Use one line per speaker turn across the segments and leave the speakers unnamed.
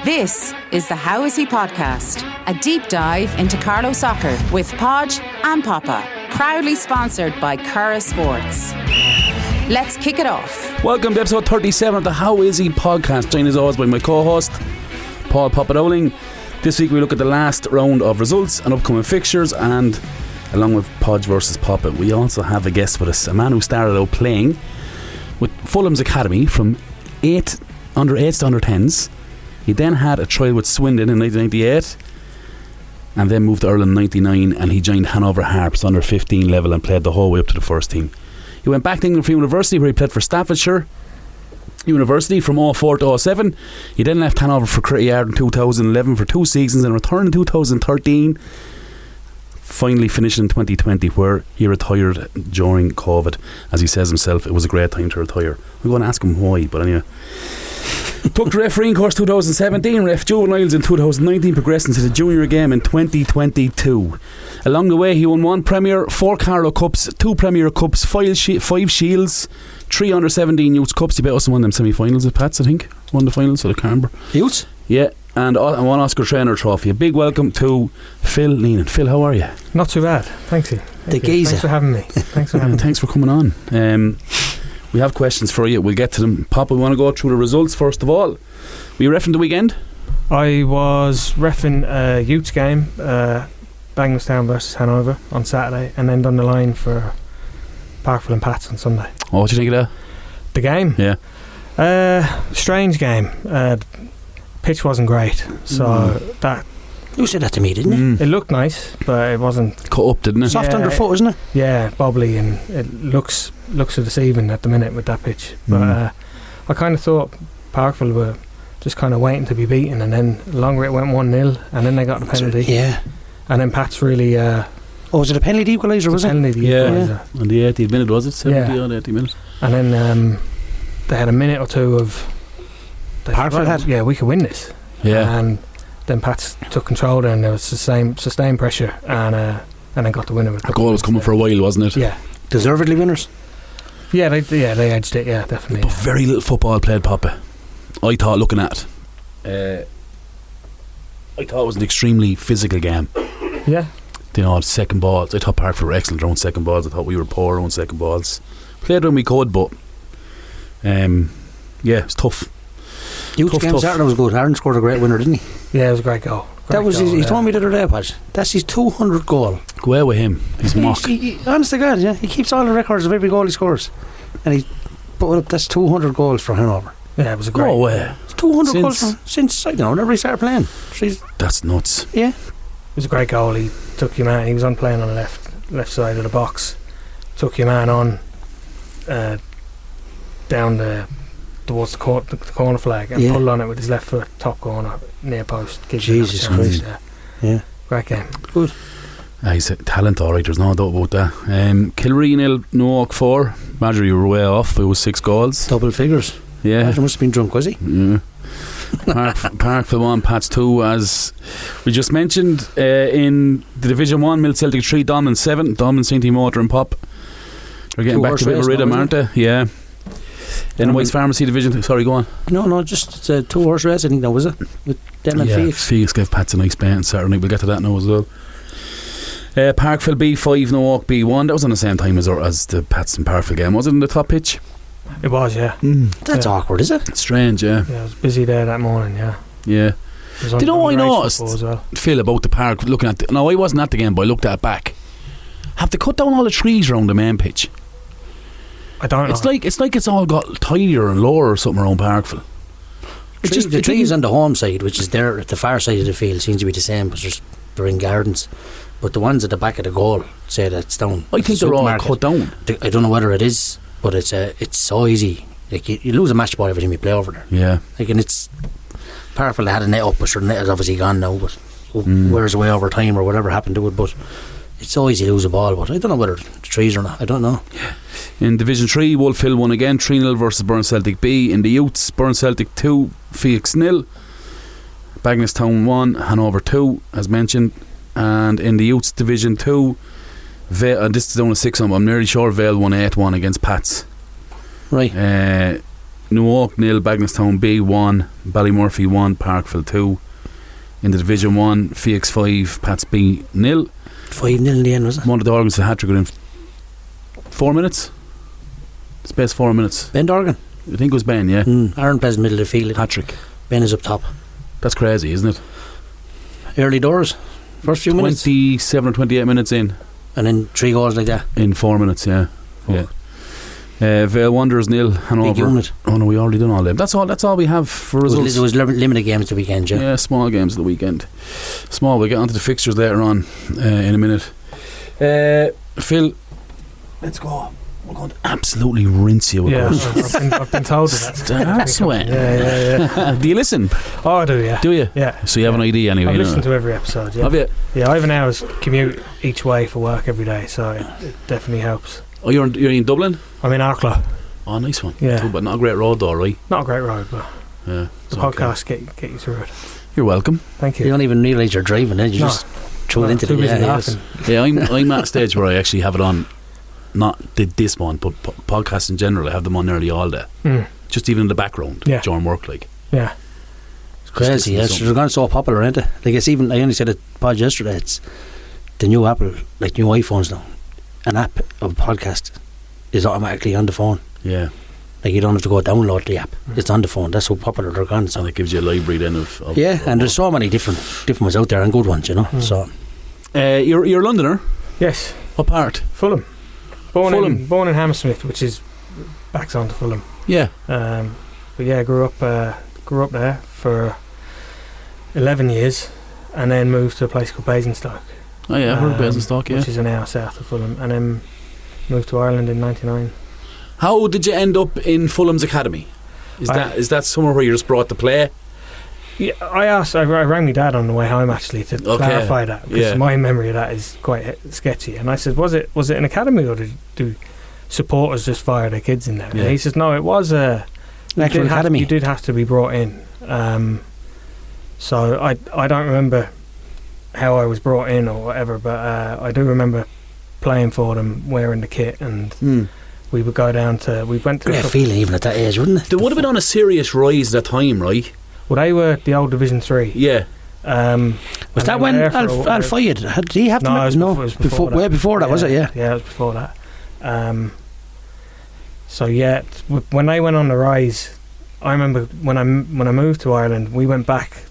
This is the How Is He Podcast, a deep dive into Carlow soccer with Podge and Papa, proudly sponsored by Curra Sports. Let's kick it off.
Welcome to episode 37 of the How Is He Podcast. Joined as always by my co-host, Paul Papa Dowling. This week we look at the last round of results and upcoming fixtures, and along with Podge versus Papa, we also have a guest with us, a man who started out playing with Fulham's Academy from under 8s to under 10s. He then had a trial with Swindon in 1998 and then moved to Ireland in 99, and he joined Hanover Harps under 15 level and played the whole way up to the first team. He went back to England for university, where he played for Staffordshire University from 04 to 07. He then left Hanover for Crittayard in 2011 for 2 seasons and returned in 2013, finally finishing in 2020, where he retired during COVID. As he says himself, it was a great time to retire. I'm going to ask him why, but anyway. Took the refereeing course 2017, ref juveniles in 2019, progressing to the junior game in 2022. Along the way he won 1 Premier, 4 Carlow Cups, 2 Premier Cups, 5 Shields, 3 under 17 Youth Cups. He bet us in one of them semi-finals with Pats, I think. Won the finals, so the Canberra
Youths?
Yeah, and 1 Oscar Trainer trophy. A big welcome to Phil Neenan. Phil, how are you?
Not too bad, thank you. Thanks for having me.
Thanks for coming on. We have questions for you. We'll get to them. Papa, we want to go through the results first of all. Were you reffing the weekend?
I was reffing a youth game, Bagnallstown versus Hanover on Saturday, and then done the line for Parkville and Pats on Sunday.
Oh, what do you think of that?
The game?
Yeah.
Strange game. Pitch wasn't great, so that...
You said that to me, didn't you?
It looked nice, but it wasn't...
Cut up, didn't it?
Soft underfoot, isn't it?
Yeah, bobbly, and it looks deceiving at the minute with that pitch. But I kind of thought Parkville were just kind of waiting to be beaten, and then longer it went 1-0, and then they got the penalty.
Yeah.
And then Pats really...
was it a penalty equaliser, was it?
Penalty equaliser.
On the 80th minute, was it? 70 on 80 minutes.
And then they had a minute or two of...
Parkville had?
Yeah, we could win this.
Yeah.
And then Pats took control there, and there was sustained pressure, and then got the winner.
The goal was coming for a while, wasn't it?
Yeah.
Deservedly winners?
Yeah, they edged it, yeah, definitely.
But very little football played, Papa. I thought, looking at it, I thought it was an extremely physical game.
Yeah.
You know, second balls. I thought Parkville were excellent around second balls. I thought we were poor around second balls. Played when we could, but yeah, it's tough.
Youth game Saturday was good. Aaron scored a great winner, didn't he?
Yeah, it was a great goal.
He told me the other day, Patch. That's his 200 goal.
Go out with him. He's mock.
Honest to God, yeah. He keeps all the records of every goal he scores. And he put up, that's 200 goals for Hanover.
Yeah, it was a great...
Go away.
It's 200 goals since, I don't know, whenever he started playing.
That's nuts.
Yeah.
It was a great goal. He took your man... He was on playing on the left side of the box. Took your man on down towards the corner flag and pulled on it with his left foot, top corner, near post.
Jesus Christ. Yeah.
Great game.
Good.
He's a talent, alright, there's no doubt about that. Kilree 0, Newark 4. Marjorie, you were way off. It was 6 goals.
Double figures.
Yeah.
Marjorie must have been drunk, was he?
Yeah. Parkville 1, Pats 2, as we just mentioned. In the Division 1, Mill Celtic 3, Dublin 7. Dublin, St. Motor and Pop. They're getting back to a bit of a rhythm, aren't they? Yeah. In White's Pharmacy Division. Sorry, go on.
No, just it's a 2-horse race, I think that was it. With them and Felix.
Felix gave Pats a nice bet on Saturday. We'll get to that now as well. Parkville B5, Newark B1. That was on the same time as the Pats and Parkville game. Was it in the top pitch?
It was, yeah.
That's awkward, is it?
It's strange, yeah.
Yeah, it was busy there that morning, yeah.
Yeah. Do you know what I noticed,
well?
Phil, about the park, looking at no, I wasn't at the game, but I looked at it back. Have they cut down all the trees around the main pitch?
I don't know.
It's like it's all got tidier and lower or something around Parkville.
The trees on the home side, which is there at the far side of the field, seems to be the same, but they're in gardens. But the ones at the back of the goal say that it's down.
I think they're all cut down.
I don't know whether it is, but it's so easy. Like you lose a match ball every time you play over there.
Yeah.
Like, and it's Parkville, they had a net up, but sure, the net is obviously gone now. But wears away over time or whatever happened to it. But it's so easy to lose a ball. But I don't know whether the trees or not. I don't know.
Yeah. In Division 3, Wolf Hill won again, 3-0 versus Burn Celtic B. In the Youths, Burn Celtic 2, Felix 0. Bagnallstown 1, Hanover 2, as mentioned. And in the Youths Division 2, this is only 6 on, I'm nearly sure Vale won 8-1 against Pats.
Right.
Newark 0, Bagnallstown B 1, Ballymurphy 1, Parkville 2. In the Division 1, Phoenix 5, Pats B 0.
5-0 in the end, was it?
One of the Dorgans had hat-trick within 4 minutes. Space 4 minutes.
Ben Dorgan.
I think it was Ben, yeah.
Aaron plays in the middle of the field.
Hat-trick.
Ben is up top.
That's crazy, isn't it?
Early doors. First few minutes.
27 or 28 minutes in.
And then 3 goals like that.
In 4 minutes, yeah. Vale Wanderers 0, Hanover.
Big unit.
Oh no, we already done all them. That's all we have for results.
There was limited games the weekend, yeah.
Yeah, small games of the weekend. Small. We'll get onto the fixtures later on in a minute. Phil, let's go. We're going to absolutely rinse you with questions.
I've been told that.
That's when.
Yeah.
Do you listen?
Oh, I do, yeah.
Do you?
Yeah.
So you have an idea anyway?
I've listened to every episode, yeah.
Have you?
Yeah, I have an hour's commute each way for work every day, so it definitely helps.
Oh, you're in Dublin?
I'm in Arklow.
Oh, nice one.
Yeah.
Cool, but not a great road though, right?
Not a great road, but
yeah,
the podcast get you through it.
You're welcome.
Thank you.
You don't even realise you're driving, then you just throw it into the
laughing.
Yeah, I'm at a stage where I actually have it on. Not this one, but podcasts in general. I have them on nearly all day. Just even in the background during work, like.
Yeah.
It's crazy. Yes, they're gone so popular, aren't they? Like it's even. I only said it pod yesterday. It's the new Apple, like new iPhones now. An app of a podcast is automatically on the phone.
Yeah.
Like you don't have to go download the app. It's on the phone. That's how popular they're gone. So
and it gives you a library then of
and there's so many different ones out there and good ones, you know. So
you're a Londoner?
Yes.
What part?
Fulham. Born in Hammersmith, which is backs onto Fulham.
Yeah.
But yeah, grew up there for 11 years, and then moved to a place called Basingstoke.
Oh yeah, I heard Basingstoke, yeah.
Which is an hour south of Fulham, and then moved to Ireland in '99.
How did you end up in Fulham's academy? Is that somewhere where you're just brought to play?
Yeah, I rang my dad on the way home actually to clarify that, because my memory of that is quite sketchy. And I said, was it an academy, or do supporters just fire their kids in there?
Yeah.
And he says, no, it was an
actual academy.
You did have to be brought in. So I don't remember how I was brought in or whatever, but I do remember playing for them, wearing the kit, and we would go down to. We went to.
Great feeling even at that age, wouldn't it?
They would have been on a serious rise at that time, right?
Well, they were the old Division 3.
Yeah.
Was that when Al Fayed? Did he have to?
No, it was before that.
Way before that, was it? Yeah.
Yeah, it was before that. So yeah, when they went on the rise, I remember when I moved to Ireland, we went back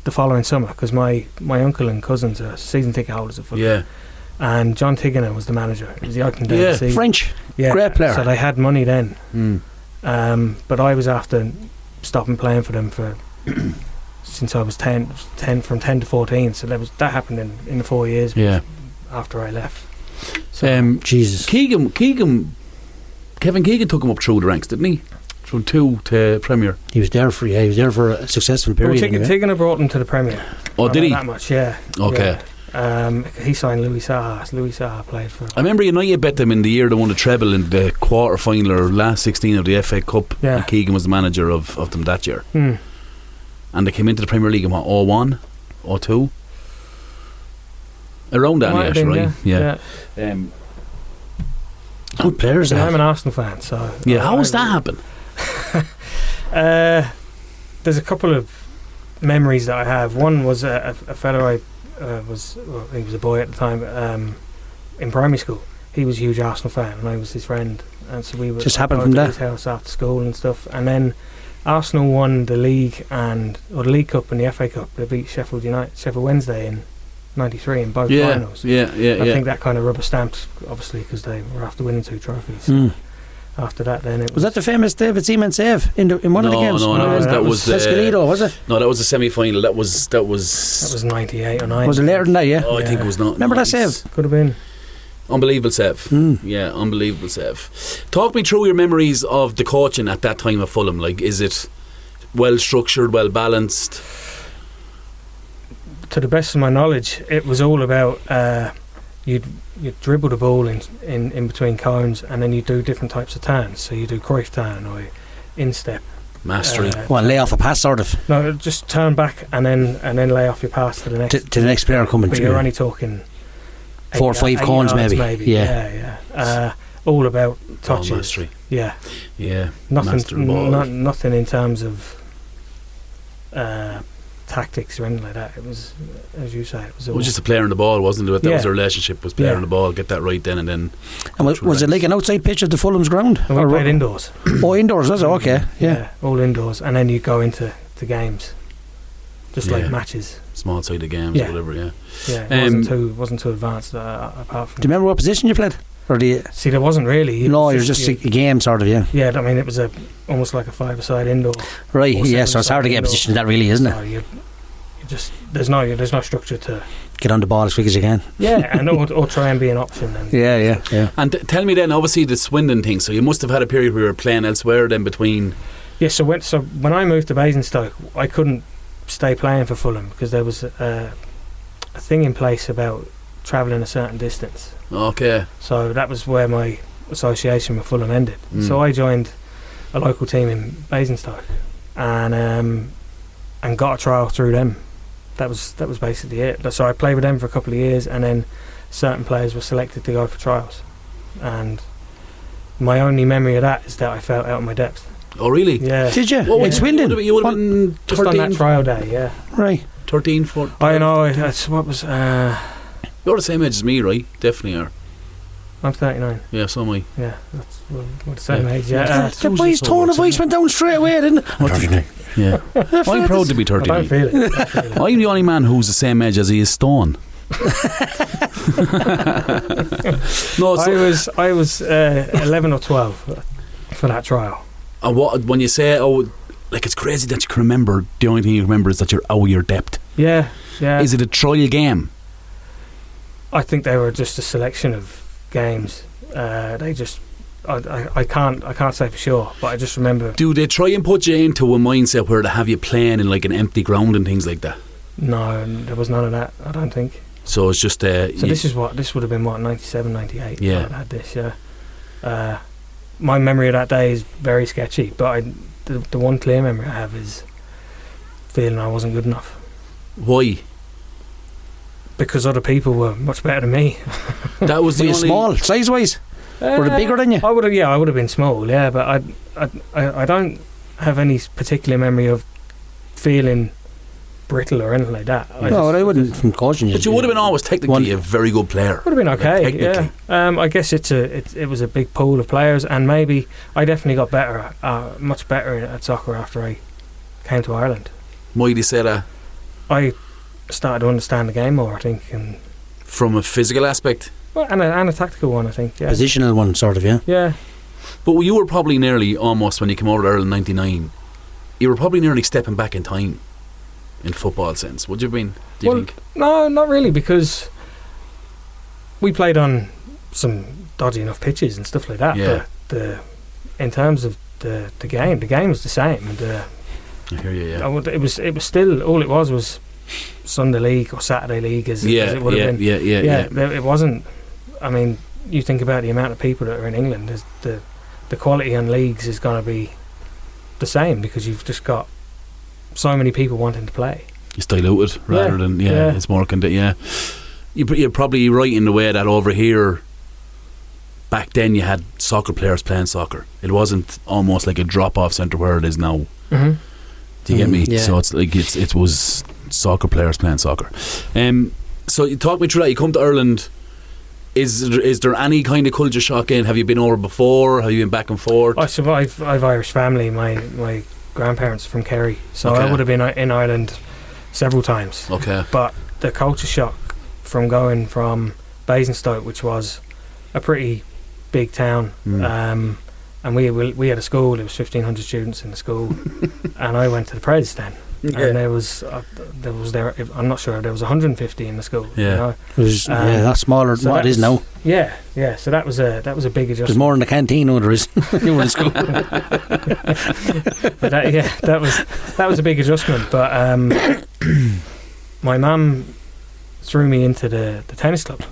the following summer because my uncle and cousins are season ticket holders at Fulham.
Yeah.
And John Tiggener was the manager. It was the opening day of the season.
French.
Yeah.
Great player.
So they had money then. But I was after stopping playing for them since I was 10 from 10 to 14. So that happened in the 4 years after I left.
So
Jesus.
Kevin Keegan took him up through the ranks, didn't he? From 2 to Premier.
He was there for a successful period.
Tiggener brought him to the Premier.
Oh, did he?
That much, yeah.
Okay.
Yeah. He signed Louis Saha. Louis Saha played for.
I remember United bet them in the year they won the treble in the quarter final or last 16 of the FA Cup.
Yeah.
And Keegan was the manager of them that year. And they came into the Premier League in what, 01, 02? Around that, right? Yeah.
Good players.
I'm an Arsenal fan, so
how does that happen?
There's a couple of memories that I have. One was a fellow he was a boy at the time in primary school. He was a huge Arsenal fan, and I was his friend, and so we would
just happened
go
from
to
that
his house after school and stuff. And then Arsenal won the league or the League Cup and the FA Cup. They beat Sheffield Wednesday in '93 in both finals. I think that kind of rubber stamped, obviously, because they were after winning 2 trophies. After that, then it was
that the famous David Seaman save in one of the games?
No, that was
Pescalito, was it?
No, that was the semi-final. That was
98 or 9.
Was it later than that? Yeah.
Oh, I think it was not.
Remember that save?
Could have been.
Unbelievable save. Yeah, unbelievable save. Talk me through your memories of the coaching at that time of Fulham. Like, is it well structured, well balanced?
To the best of my knowledge, it was all about you'd dribble the ball in between cones, and then you do different types of turns. So you do Cruyff turn or instep.
Mastery.
Lay off a pass, sort of.
No, just turn back and then lay off your pass to the next
to the next player coming.
But you're only talking
4 or 5 cones, maybe.
Yeah. All about touches. Yeah.
Yeah. Master the ball.
Nothing in terms of tactics or anything like that. It was, as you say, it was
just a player on the ball, wasn't it? That was the relationship, was player on the ball, get that right then and then.
And was it like an outside pitch of the Fulham's ground?
And we played indoors.
Oh, indoors, was it? Okay, yeah.
All indoors, and then you go into the games, just like matches.
Small sided games or whatever, yeah.
It wasn't too advanced apart from...
Do you remember what position you played? Or do you...
See, there wasn't really.
It was just a game, sort of, yeah.
Yeah, I mean, it was almost like a 5-a-side indoor.
Right, yeah, so it's hard to get a position that really, isn't
so
it?
Just there's no structure to
get on the ball as quick as you can.
Yeah, and or try and be an option. And
yeah.
And tell me then, obviously the Swindon thing. So you must have had a period where you were playing elsewhere then between.
Yeah, so when I moved to Basingstoke, I couldn't stay playing for Fulham because there was a thing in place about travelling a certain distance.
Okay.
So that was where my association with Fulham ended. So I joined a local team in Basingstoke, and got a trial through them. That was basically it. So I played with them for a couple of years, and then certain players were selected to go for trials. And my only memory of that is that I felt out of my depth.
Oh, really?
Yeah.
Did you? In Swindon?
You would have been 13,
just on that trial day, yeah.
Right.
13, 14.
I know. What was?
You're the same age as me, right? Definitely are.
I'm 39.
Yeah, so am I.
Yeah, we're the same age. Yeah.
The boy's tone of voice went down straight away, didn't it?
Yeah. I'm proud to be 39.
I don't feel it.
I'm the only man who's the same age as he is Stone. No, so
I was 11 or 12 for that trial.
And when you say, like it's crazy that you can remember, the only thing you remember is that you're out of your depth.
Yeah.
Is it a trial game?
I think they were just a selection of games. They just, I can't say for sure, but I just remember.
Do they try and put you into a mindset where they have you playing in like an empty ground and things like that?
No, there was none of that, I don't think.
So it's just
this would have been 97, 98.
Yeah.
I had this. Yeah. My memory of that day is very sketchy, but the one clear memory I have is feeling I wasn't good enough.
Why?
Because other people were much better than me.
That was
were you small, size wise? Were they bigger than you?
I would have been small, yeah, but I don't have any particular memory of feeling brittle or anything like that.
I wouldn't from causing you.
But you would have been always technically a very good player.
Would have been okay, yeah. I guess it was a big pool of players, and maybe I definitely got better, much better at soccer after I came to Ireland.
Why do you say that?
I started to understand the game more, I think, and
from a physical aspect.
Well, and a tactical one, I think. Yeah.
Positional one, sort of, yeah.
Yeah.
But you were probably nearly almost when you came over to Ireland in '99. You were probably nearly stepping back in time, in football sense. Would you have been? Do you think?
No, not really, because we played on some dodgy enough pitches and stuff like that.
Yeah.
But in terms of the game was the same. And
I hear you. Yeah.
It was still all it was Sunday League or Saturday League as it would have been. Yeah. It wasn't. I mean, you think about the amount of people that are in England. The quality on leagues is going to be the same because you've just got so many people wanting to play. It's
diluted rather than it's more you're probably right in the way that over here back then you had soccer players playing soccer. It wasn't almost like a drop off centre where it is now.
Mm-hmm.
Do you get me?
Yeah.
So it's like it was soccer players playing soccer. So you talk me through that. You come to Ireland. Is there any kind of culture shock in? Have you been over before? Have you been back and forth?
I've Irish family. My grandparents are from Kerry, so I would have been in Ireland several times.
Okay.
But the culture shock from going from Basingstoke, which was a pretty big town, and we had a school. There was 1,500 students in the school, and I went to the Pres then. Yeah. And there was I'm not sure, there was 150 in the school.
Yeah,
you know?
It was, that's smaller than what it is now.
Yeah. So that was a big adjustment.
There's more in the canteen than there is. You were in school.
But that was a big adjustment. But my mum threw me into the tennis club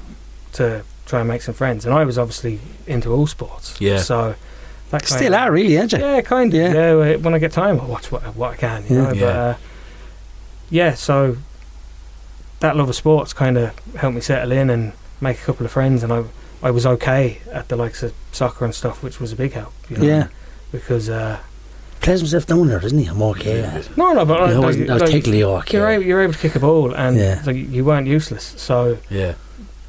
to try and make some friends, and I was obviously into all sports.
Yeah.
So.
Still are really, aren't you?
Yeah, kind of. Yeah, when I get time, I'll watch what I can. You know? But so that love of sports kind of helped me settle in and make a couple of friends. And I was okay at the likes of soccer and stuff, which was a big help. You know?
Yeah.
Because
plays himself down there, doesn't he? I'm okay.
no, but
I was particularly okay.
You're able to kick a ball, and like, you weren't useless. So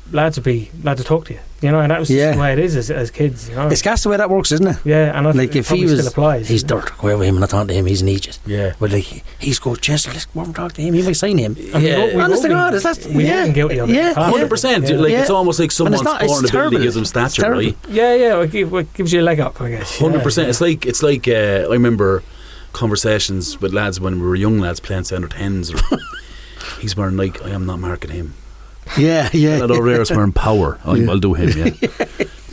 lads would talk to you, you know, and that was just the way it is as kids, you know.
It's that's the way that works, isn't it?
Yeah, and
like if he was,
still applies,
he's dirt. Go over him and not talking to him. He's an idiot.
Yeah,
but like he's go, Chester, let's go and talk to him. He might sign him.
Honest to God,
we've
been guilty of it.
100%. Like it's almost like someone's foreign ability gives them stature, right?
Yeah, it gives you a leg up, I guess.
100%. It's like I remember conversations with lads when we were young lads playing centre 10s. He's wearing Nike. I am not marking him.
Yeah.
That over there is wearing Power. I'll do him. Yeah.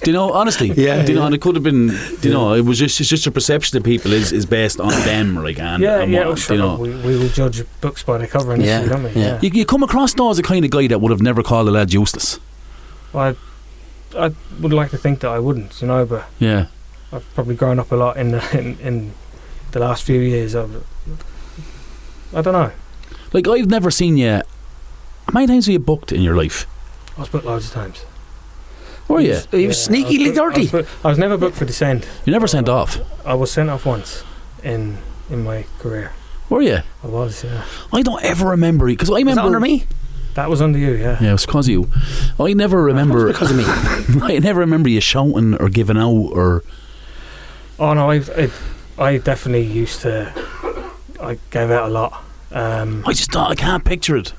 Do you know? Honestly, do you know? And it could have been. Do you know? It was just a perception of people is based on them, like and
sure.
You know,
we will judge books by the cover, initially, don't we?
Yeah.
You come across now as a kind of guy that would have never called a lad useless.
Well, I would like to think that I wouldn't, you know, but I've probably grown up a lot in the last few years. I don't know. Like,
I've never seen you. How many times were you booked in your life?
I was booked loads of times.
Were you?
You was sneakily dirty.
I was never booked for dissent.
You never sent off?
I was sent off once in my career.
Were you?
I was, yeah.
I don't ever remember, because I remember.
Was that under me?
That was under you, yeah.
Yeah, it was because of you. I never remember.
Because of me.
I never remember you shouting or giving out or.
Oh no, I definitely used to. I gave out a lot.
I can't picture it.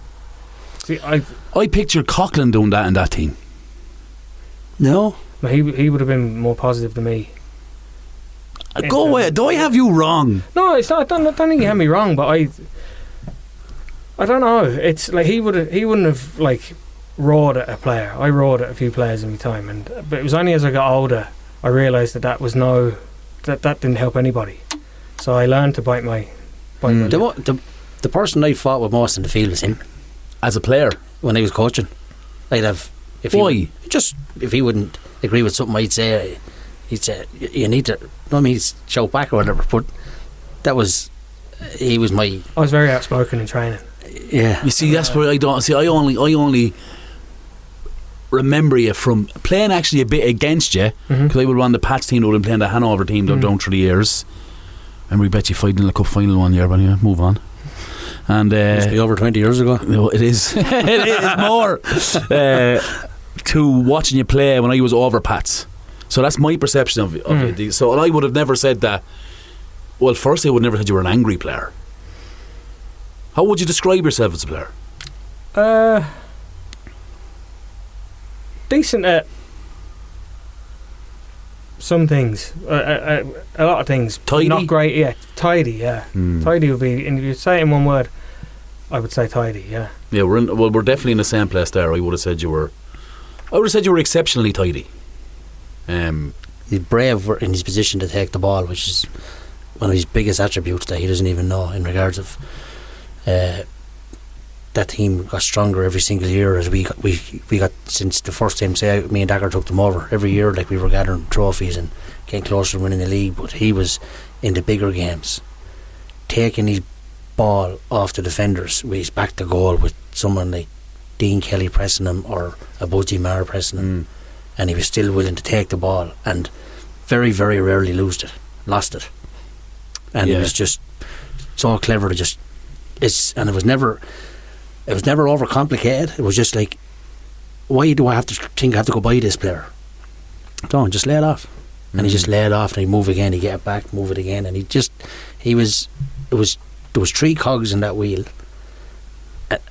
See,
I pictured Coughlin doing that in that team.
No,
he would have been more positive than me.
Go away. Do I have you wrong?
No, it's not. I don't think you have me wrong, but I don't know. It's like he wouldn't have like roared at a player. I roared at a few players in my time, but it was only as I got older I realised that didn't help anybody. So I learned to bite my lip.
The person I fought with most in the field was him.
As a player?
When I was coaching, I'd have...
Why?
If he wouldn't agree with something I'd say, he'd say, you need to... I mean, he'd shout back or whatever, but that was... He was my...
I was very outspoken in training.
Yeah.
You see, that's where I don't... See, I only remember you from playing actually a bit against you, because I would run the Pats team, I would have been playing the Hanover team down through the years. And we bet you fighting in the cup final one year, but anyway, move on. And
must be over 20 years ago.
No, it is. It is more to watching you play when I was over Pats. So that's my perception of it. So I would have never said that. Well, firstly, I would never said you were an angry player. How would you describe yourself as a player?
Decent at some things, a lot of things.
Tidy?
Not great, yeah. Tidy, yeah. Tidy would be, and if you say it in one word, I would say tidy, yeah. Yeah,
we're definitely in the same place there. I would have said you were exceptionally tidy.
He's brave in his position to take the ball, which is one of his biggest attributes that he doesn't even know in regards of that team got stronger every single year as we got since the first time me and Dagger took them over. Every year, like, we were gathering trophies and getting closer to winning the league, but he was in the bigger games taking his ball off the defenders with his back to goal with someone like Dean Kelly pressing him or a Budgie Marr pressing him, and he was still willing to take the ball and very, very rarely lost it. And it was just so clever to just and it was never overcomplicated. It was just like, why do I have to think I have to go buy this player? Don't, just lay it off. And he just lay it off, and he'd move again, he'd get it back, move it again, and there was 3 cogs in that wheel,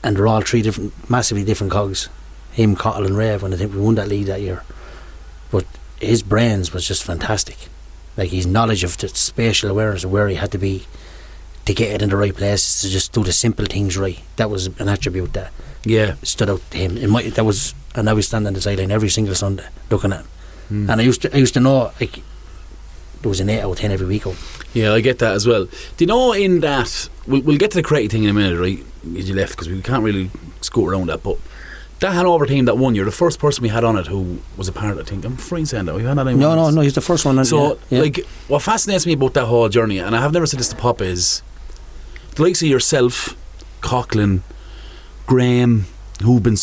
and they're all 3 massively different cogs. Him, Cottle and Rave, when I think we won that league that year. But his brains was just fantastic. Like, his knowledge of the spatial awareness of where he had to be to get it in the right places, to just do the simple things right. That was an attribute that stood out to him. And I was standing on the sideline every single Sunday looking at him. And I used to know, like, there was an 8 out of 10 every week.
Yeah, I get that as well. Do you know, in that we'll get to the creative thing in a minute, right? As you left, because we can't really scoot around that, but that Hanover team that won, you're the first person we had on it who was a part, I think. I'm free saying that. We had that
no, he's the first one.
So, like, what fascinates me about that whole journey, and I have never said this to Papa, is the likes of yourself, Coughlin, Graham, who've been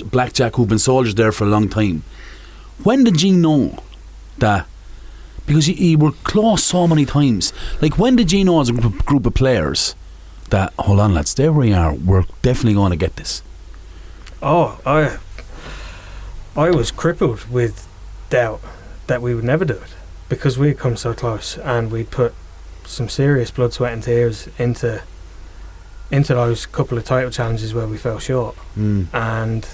Blackjack, who've been soldiers there for a long time. when did you know that? Because you were close so many times. Like, when did you know as a group of players that, hold on lads, there we are, we're definitely going to get this?
Oh, I was crippled with doubt that we would never do it, because we'd come so close and we'd put some serious blood, sweat and tears into those couple of title challenges where we fell short. And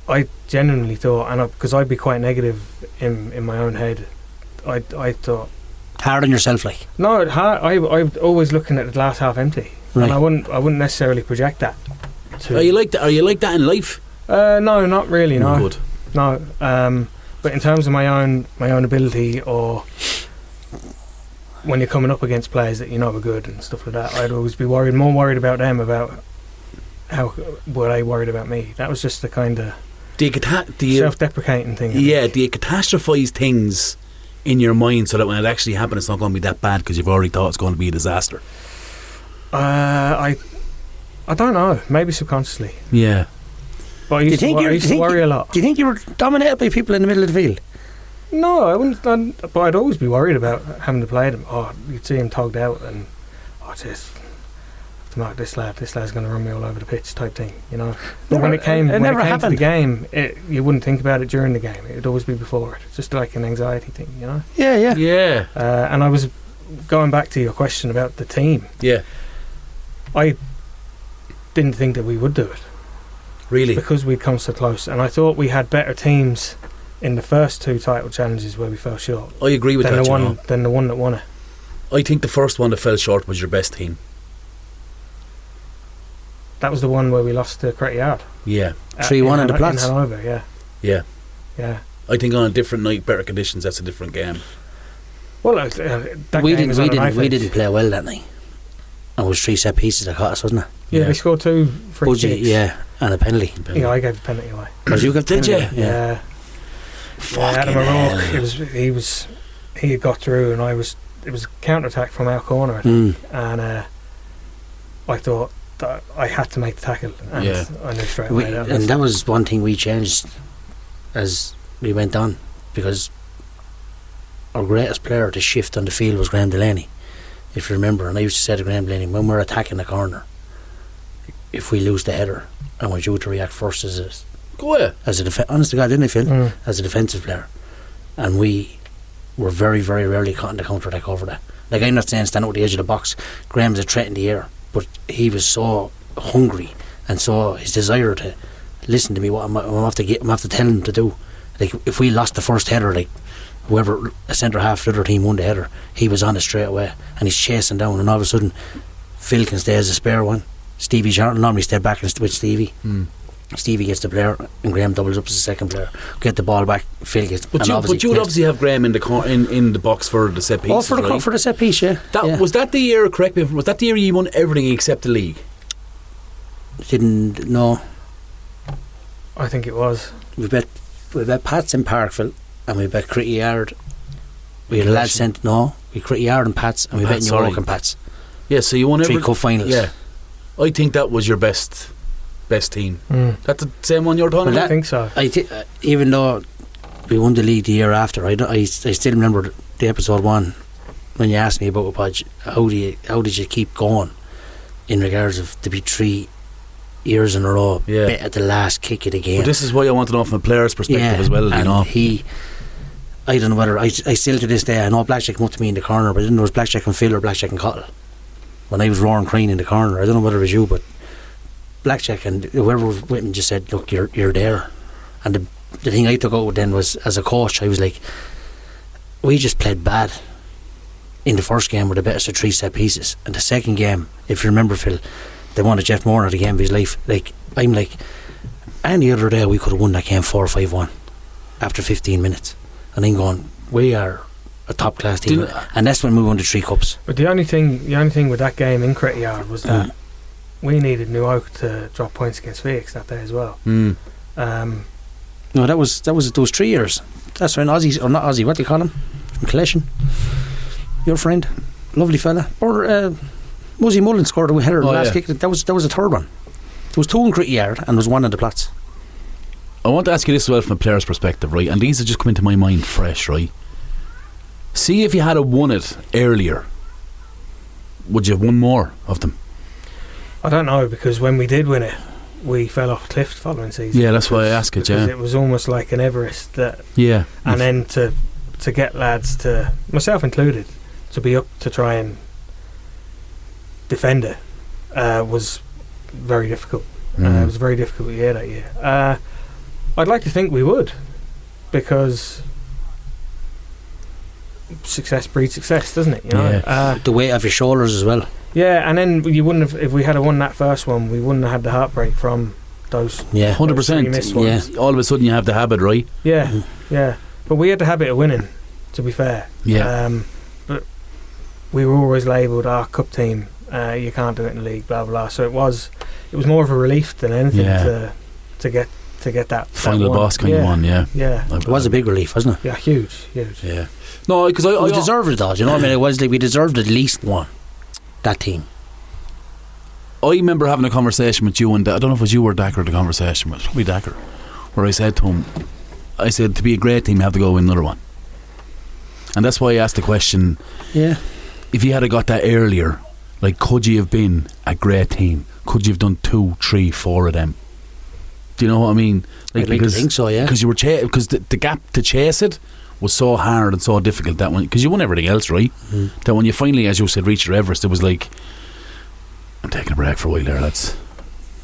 I genuinely thought, and because I'd be quite negative in my own head, I thought,
hard on yourself, like?
No, I'm always looking at the glass half empty,
right.
And I wouldn't necessarily project that.
Are you like that? Are you like that in life?
No, not really. No,
good.
No. But in terms of my own ability, or when you're coming up against players that you know are good and stuff like that, I'd always be more worried about them, about how were they worried about me. That was just the kind of self-deprecating thing.
Yeah, do you catastrophise things in your mind so that when it actually happens it's not going to be that bad because you've already thought it's going to be a disaster?
I don't know, maybe subconsciously.
Yeah.
But I used to worry a lot.
Do you think you were dominated by people in the middle of the field?
No, I wouldn't. But I'd always be worried about having to play them. Oh, you'd see him togged out, and just to mark this lad's going to run me all over the pitch, type thing. You know. But when it came to the game, you wouldn't think about it during the game. It would always be before it. It's just like an anxiety thing, you know.
Yeah.
And I was going back to your question about the team.
Yeah.
I didn't think that we would do it.
Really?
Because we'd come so close, and I thought we had better teams in the first two title challenges where we fell short.
I agree with that.
Than the one that won it.
I think the first one that fell short was your best team.
That was the one where we lost to Cretty Yard.
Yeah.
3-1 in the Platts.
In Hanover, yeah.
Yeah. I think on a different night, better conditions, that's a different game.
Well, we
didn't play well that night. And it was 3 set pieces that caught us, wasn't it?
Yeah, they scored 2 free kicks.
Yeah, and a penalty.
Yeah, I gave the penalty away.
Because you got
Did you?
Yeah. Adam O'Rourke, he had got through, and it was a counter-attack from our corner, and I thought that I had to make the tackle, and I knew straight away
that was one thing we changed as we went on, because our greatest player to shift on the field was Graham Delaney, if you remember. And I used to say to Graham Delaney, when we're attacking the corner, if we lose the header, I want you to react first as a honest to God, didn't I, Phil? As a defensive player. And we were very, very rarely caught in the counter-attack over that. Like, I'm not saying stand out at the edge of the box. Graham's a threat in the air, but he was so hungry and so his desire to listen to me, what I'm have to tell him to do. Like, if we lost the first header, like whoever a centre half the other team won the header, he was on it straight away, and he's chasing down, and all of a sudden Phil can stay as a spare one. Stevie Charlton normally stay back with Stevie. Stevie gets the player, and Graham doubles up as a second player. Get the ball back, Phil gets.
But you would obviously have Graham in the box for the set piece.
Oh, for the set piece, yeah.
Was that the year? Correct me. Was that the year you won everything except the league?
Didn't know.
I think it was.
We bet Pats in Parkville, and we bet Cretty Yard. We had a lad sent. No, we Cretty Yard and Pats, and we bet New York and Pats.
Yeah, so you won
3 cup finals.
Yeah, I think that was your best team. That's the same one you're talking about?
I think so.
Even though we won the league the year after, I still remember the episode 1 when you asked me about Podge, how did you keep going in regards of to be 3 years in a row, bet at the last kick of the game.
But this is why I want to know from a player's perspective as well.
And I don't know whether I still to this day, I know Blackjack came up to me in the corner, but I didn't know it was Blackjack and Phil or Blackjack and Cottle when I was roaring crying in the corner. I don't know whether it was you, but Blackjack and whoever was with him just said, look, you're there. And the thing I took out then was, as a coach, I was like, we just played bad in the first game with the best of 3 set pieces, and the second game, if you remember, Phil, they wanted Jeff Moore at the game of his life. Like, I'm like, and the other day we could have won that game 4-5-1 after 15 minutes, and I'm going, we are a top class team, and that's when we won the 3 cups.
But the only thing with that game in Cretty Yard was that we needed New Oak to drop points against Phoenix that day as well.
No, that was those 3 years. That's when Aussie, or not Aussie, what do you call him? From Collection. Your friend, lovely fella. Or Muzzy Mullen scored a header last kick. That was the third one. There was 2 in Cretty Yard and there was 1 in the Platts.
I want to ask you this as well from a player's perspective, right? And these have just come into my mind fresh, right? See if you had won it earlier, would you have won more of them?
I don't know, because when we did win it, we fell off a cliff the following season.
Yeah, that's why I ask it. Yeah,
it was almost like an Everest. That
yeah,
and then to get lads, to myself included, to be up to try and defend it was very difficult. It was a very difficult year that year. I'd like to think we would, because success breeds success, doesn't it? You know?
Yeah. The weight off your shoulders as well.
Yeah, and then you wouldn't have, if we had won that first one, we wouldn't have had the heartbreak from those. Yeah,
100%. Yeah, all of a sudden you have the habit, right?
Yeah, yeah. But we had the habit of winning, to be fair.
Yeah.
But we were always labelled our cup team. You can't do it in the league, blah blah. So it was more of a relief than anything to get that
final boss kind of one. Yeah,
yeah.
It was a big relief, wasn't it?
Yeah, huge.
Yeah. No, because I
deserved it, though. You know what I mean? It was like we deserved at least one. That team.
I remember having a conversation with you, and I don't know if it was you or Dacker. The conversation was probably Dacker, where I said to him, I said, to be a great team, you have to go win another one. And that's why I asked the question.
Yeah.
If you had got that earlier, like, could you have been a great team? Could you have done 2, 3, 4 of them? Do you know what I mean?
I'd like to think so, yeah.
Because you were because the gap to chase it was so hard and so difficult that one, because you won everything else, right? That when you finally, as you said, reached your Everest, it was like, I'm taking a break for a while there, lads.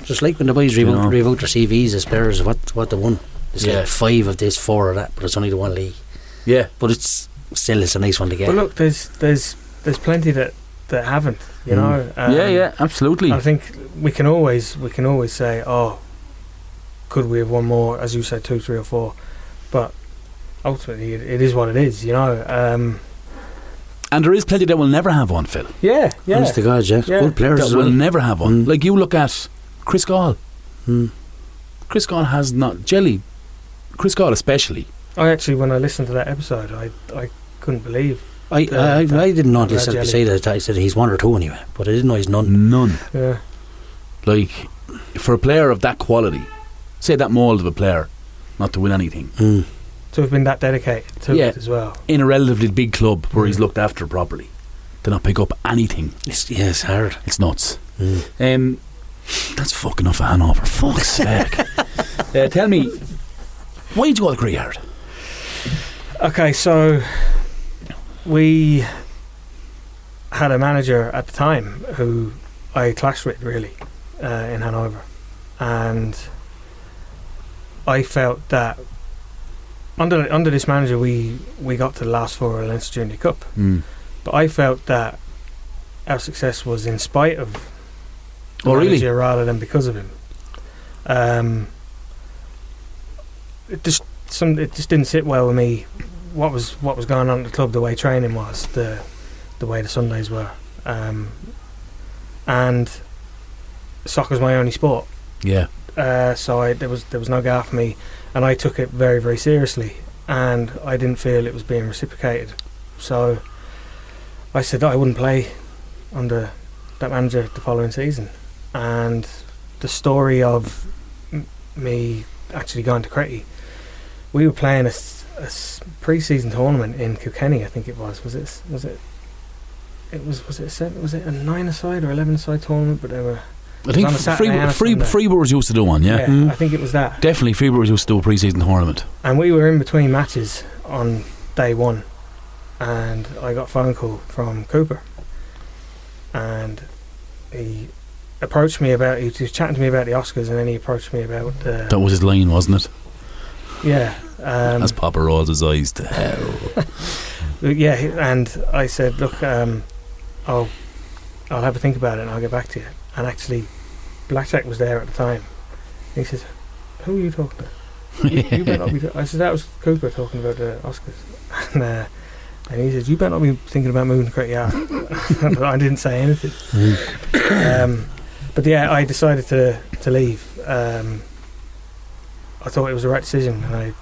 Just like when the boys revote their CVs as players, what they won. It's like 5 of this, 4 of that, but it's only the one league.
Yeah,
but it's a nice one to get.
But look, there's plenty that haven't, you know.
Yeah, absolutely.
I think we can always say, oh, could we have won more, as you said, 2, 3 or 4, but ultimately it is what it is, you know.
And there is plenty that will never have one, Phil.
Yeah.
Honest to God, yeah. Good players
that will never have one. Like, you look at Chris Gall. Chris Gall has not Jelly. Chris Gall especially.
I actually, when I listened to that episode, I couldn't believe.
I didn't know this to say that. I said he's 1 or 2 anyway, but I didn't know he's none.
Yeah.
Like, for a player of that quality, say that mould of a player, not to win anything.
To have been that dedicated to it as well.
In a relatively big club where he's looked after properly, to not pick up anything.
It's hard.
It's nuts. That's fucking enough of Hanover. Fuck's sake. Tell me, why did you all agree hard?
Okay, so we had a manager at the time who I clashed with, really, in Hanover, and I felt that under this manager we got to the last 4 of the Leinster Junior Cup, but I felt that our success was in spite of the manager rather than because of him. It just didn't sit well with me. What was going on at the club, the way training was, the way the Sundays were, and soccer's my only sport.
Yeah.
So there was no gap for me, and I took it very, very seriously, and I didn't feel it was being reciprocated. So I said that I wouldn't play under that manager the following season. And the story of me actually going to Cretty, we were playing a pre-season tournament in Kilkenny, I think it was. Was it a 9-a-side or 11-a-side tournament? But they were.
I think Freeburgers used to do one, yeah.
I think it was that.
Definitely, Freeburgers used to do a pre-season tournament.
And we were in between matches on day 1, and I got a phone call from Cooper, and he approached me about. He was chatting to me about the Oscars, and then he approached me about.
That was his line, wasn't it?
Yeah.
As Papa rolls his eyes to hell.
Yeah, and I said, look, I'll have a think about it, and I'll get back to you. And actually, Blackjack was there at the time. And he says, "Who are you talking to?" You better not be. I said, "That was Cooper talking about the Oscars." And he says, "You better not be thinking about moving to Cretty." I didn't say anything. But yeah, I decided to leave. I thought it was the right decision, and I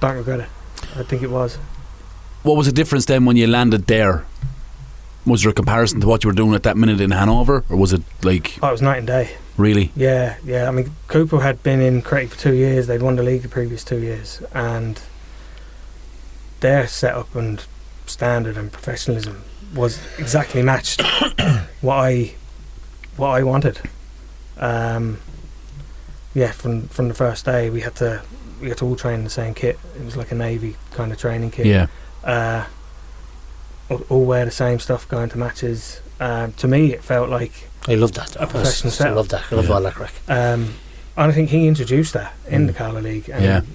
don't regret it. I think it was.
What was the difference then when you landed there? Was there a comparison to what you were doing at that minute in Hanover, or was it like?
Oh, it was night and day.
Really?
Yeah. I mean, Cooper had been in Cretty for 2 years. They'd won the league the previous 2 years, and their setup and standard and professionalism was exactly matched what I wanted. From the first day we had to all train in the same kit. It was like a Navy kind of training kit.
Yeah.
All wear the same stuff going to matches. To me, it felt like
I love that.
a professional
I
setup.
love that. I love all that crack.
And I think he introduced that in the Carlow League, and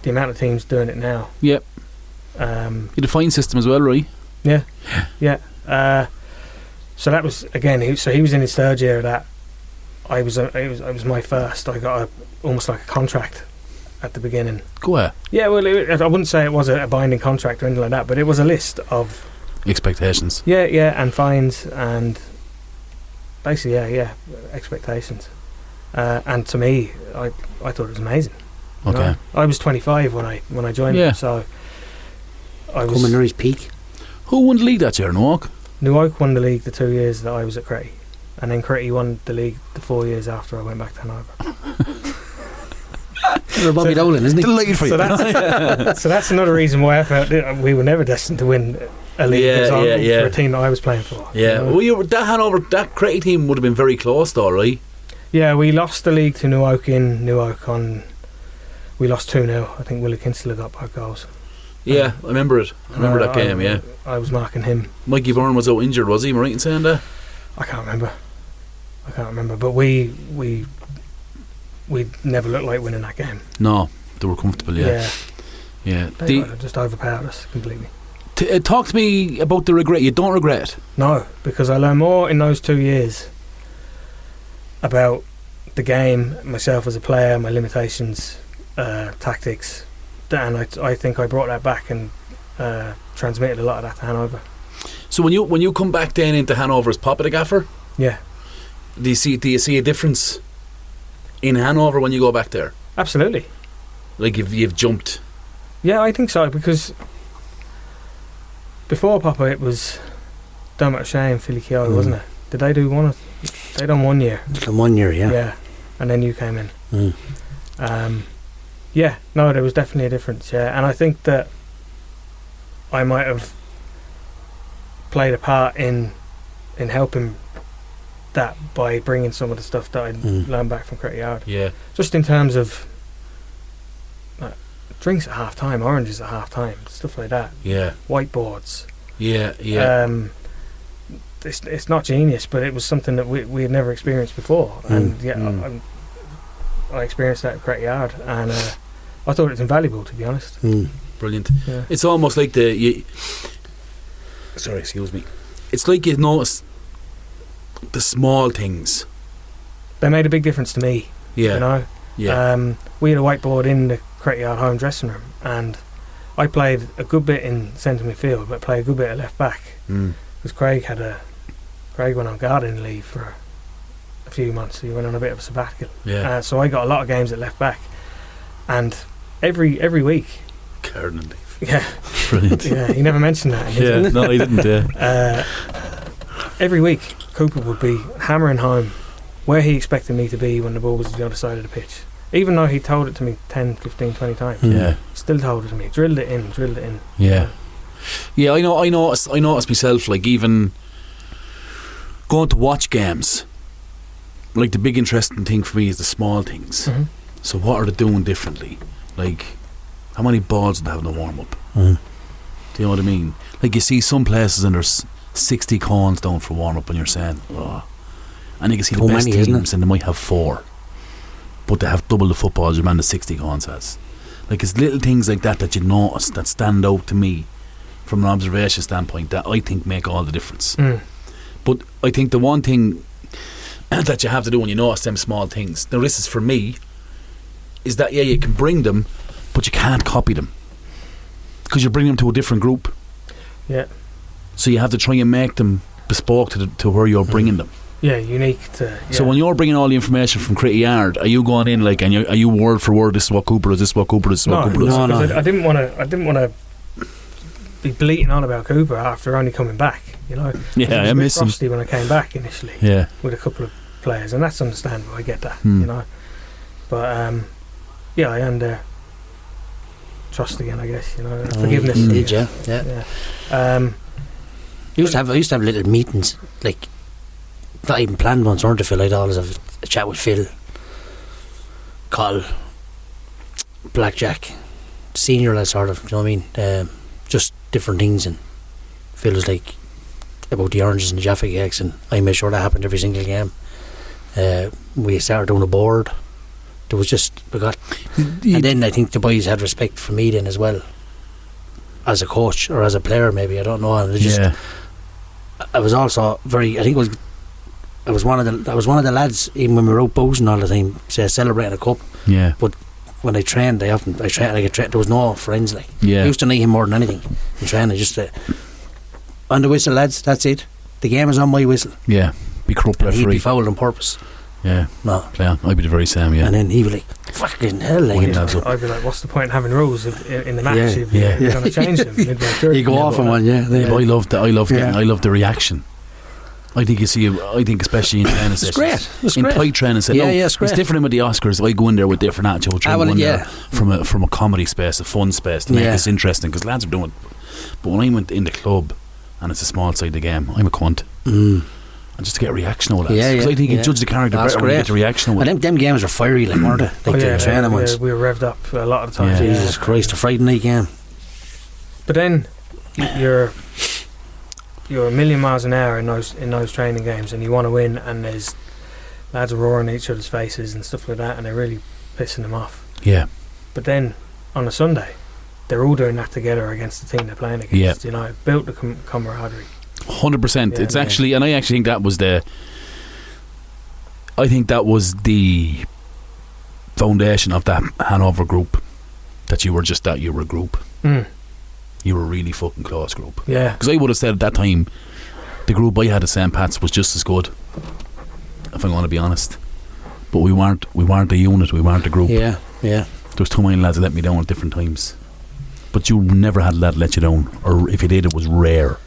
the amount of teams doing it now.
Yep. You define system as well, right?
Yeah. So that was again. He was in his third year of that. I was my first. I got almost like a contract at the beginning.
Go ahead.
Yeah, well, I wouldn't say it was a binding contract or anything like that, but it was a list of
expectations.
Yeah, and fines and basically, expectations. And to me, I thought it was amazing.
Okay.
You know? I was 25 when I joined.
Yeah.
So I was
coming near his peak.
Who won the league that year, Newark?
New Oak won the league the 2 years that I was at Cretty, and then Cretty won the league the 4 years after I went back to Hanover.
Bobby Dolan, isn't he?
Delighted for you.
So that's another reason why I felt we were never destined to win a league for a team that I was playing for.
Yeah,
you know?
well, that Hanover, that Cretty team would have been very close, though, right?
Yeah, we lost the league to New Oak in New Oak we lost 2-0. I think Willie Kinsella got both goals.
Yeah, I remember it. I remember that game.
I was marking him.
Mikey Byrne was out injured, was he? Am I right in saying that?
I can't remember, but we never looked like winning that game.
No, they were comfortable. Yeah.
They just overpowered us completely.
Talk to me about the regret. You don't regret it?
No, because I learned more in those 2 years about the game, myself as a player, my limitations, tactics, and I think I brought that back and transmitted a lot of that to Hanover.
So when you come back then into Hanover as Papa the Gaffer,
yeah,
do you see a difference in Hanover when you go back there?
Absolutely.
Like you've jumped.
Yeah, I think so, because before Papa it was Dermot O'Shea and Philly Keogh, wasn't it? Did they do one? They done 1 year.
Done 1 year, yeah.
Yeah, and then you came in. Yeah, no, there was definitely a difference. Yeah, and I think that I might have played a part in helping that by bringing some of the stuff that I learned back from Cretty Yard.
Yeah, just
in terms of drinks at half time, oranges at half time, stuff like that.
Yeah,
whiteboards.
Yeah.
It's not genius, but it was something that we had never experienced before, and I experienced that at Cretty Yard, and I thought it was invaluable, to be honest.
Brilliant.
Yeah.
It's almost like sorry, excuse me. It's like you notice the small things.
They made a big difference to me.
Yeah.
You know.
Yeah.
We had a whiteboard in the Cretty Yard home dressing room, and I played a good bit in centre midfield, but played a good bit at left back because Craig went on gardening leave for a few months. So he went on a bit of a sabbatical.
Yeah.
So I got a lot of games at left back, and every week.
Gardening leave.
Yeah.
Brilliant.
Yeah, he never mentioned that.
Yeah, no, he didn't. Yeah.
Every week, Cooper would be hammering home where he expected me to be when the ball was on the other side of the pitch. Even though he told it to me 10, 15, 20 times.
Yeah.
Still told it to me. Drilled it in.
Yeah. Yeah, I noticed myself, like, even going to watch games, like, the big interesting thing for me is the small things. So what are they doing differently? Like, how many balls do they have in the warm-up? Do you know what I mean? Like, you see some places and there's 60 cones down for warm-up and you're saying, oh. And you can see the best teams and they might have 4, but they have double the footballs your man the 60 cones has. Like, it's little things like that you notice that stand out to me from an observation standpoint that I think make all the difference. But I think the one thing that you have to do when you notice them small things, now this is for me, is that you can bring them, but you can't copy them because you bring them to a different group.
Yeah.
So you have to try and make them bespoke to where you're bringing them.
Yeah, unique to. Yeah.
So when you're bringing all the information from Cretty Yard, are you going in like, and are you word for word? This is what Cooper is. This is what Cooper is.
No,
Cooper is.
No. I didn't want to be bleating on about Cooper after only coming back. You know.
Yeah, I miss him.
Frosty when I came back initially.
Yeah.
With a couple of players, and that's understandable. I get that, you know. But yeah, I am there. Trust again, I guess, you know. Forgiveness.
Did you? Yeah. I used to have little meetings, like not even planned ones, weren't they, Phil? I'd always have a chat with Phil, Col, Blackjack, senior lads, sort of. Do you know what I mean? Just different things, and Phil was like about the oranges and the Jaffa cakes, and I made sure that happened every single game. We started doing a board. There was just and then I think the boys had respect for me then as well, as a coach or as a player, maybe, I don't know. And I was also very. I think I was one of the lads, even when we were out boozing all the time, say celebrating a cup.
Yeah.
But when I trained, I trained. There was no friends, like.
Yeah.
I used to need him more than anything in training. Just on the whistle, lads. That's it. The game is on my whistle.
Yeah. Be corrupt referee.
He'd be fouled on purpose.
Yeah.
No.
Yeah. I'd be the very same. Yeah.
And then he'd be like, "Fucking hell!" Like,
I'd be like, "What's the point in having rules in the match if
you're
going to change them?"
You go off on one, I
love the reaction. I think especially in training sessions.
It's
in
great.
tight training sessions.
It's great.
It's different with the Oscars. I go in there with different attitude. From a comedy space, a fun space, to make this interesting, because lads are doing it. But when I went in the club and it's a small side of the game, I'm a cunt. And just to get a reaction out of that. Because I think you judge the character better when you get the reaction out.
And them games are fiery, like, weren't they? Like the training ones.
We were revved up a lot of the time.
Jesus Christ, a Friday night game.
But then you're a million miles an hour in those training games, and you want to win, and there's lads are roaring at each other's faces and stuff like that, and they're really pissing them off.
Yeah.
But then on a Sunday, they're all doing that together against the team they're playing against. You know, it built the camaraderie.
100%. It's actually, and I actually think that was the foundation of that Hanover group. That you were a group. You were a really fucking close group.
Yeah.
Because I would have said at that time, the group I had at St. Pat's was just as good, if I'm going to be honest. But we weren't a unit. We weren't a group.
Yeah.
There was too many lads that let me down at different times. But you never had a lad let you down, or if you did, it was rare.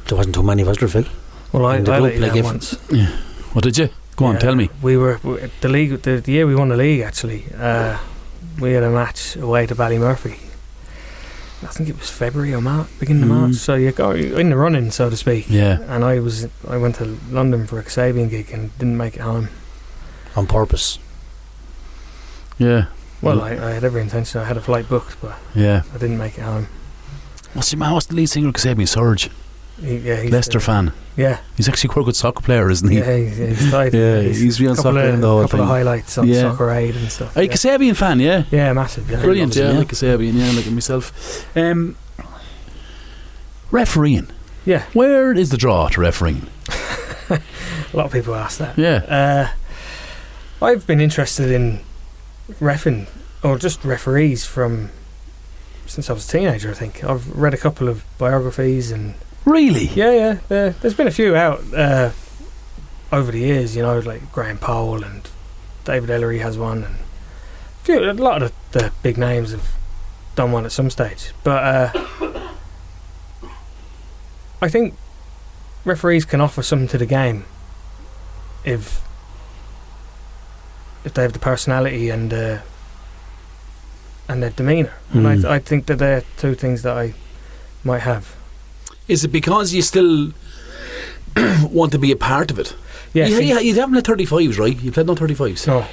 There wasn't too many, was there, Phil?
Well, I let you down once.
Yeah. What did you? Go on, tell me.
We were the league. The year we won the league, actually, we had a match away to Ballymurphy. I think it was February or March, beginning of March. So you go in the running, so to speak.
Yeah.
And I went to London for a Kasabian gig and didn't make it home.
On purpose.
Yeah.
Well, I had every intention. I had a flight booked, but I didn't make it home.
What's the lead singer of Kasabian? Surge.
He's
Leicester fan.
Yeah.
He's actually quite a good soccer player, isn't he?
Yeah, he's tight.
He's real soccer in the whole
couple
thing.
of highlights on Soccer Aid and stuff.
Are you a Kasabian fan, yeah?
Yeah, massive. Yeah.
Brilliant, I like Kasabian, like myself. Refereeing.
Yeah.
Where is the draw to refereeing?
A lot of people ask that.
Yeah.
I've been interested in reffing, or just referees, since I was a teenager, I think. I've read a couple of biographies and...
Really?
Yeah. There's been a few out over the years, you know, like Graham Powell and David Ellery has one, and a lot of the big names have done one at some stage. But I think referees can offer something to the game if they have the personality and their demeanour. And I think that they're two things that I might have.
Is it because you still want to be a part of it?
Yeah.
You haven't played 35s, right? You played no 35s?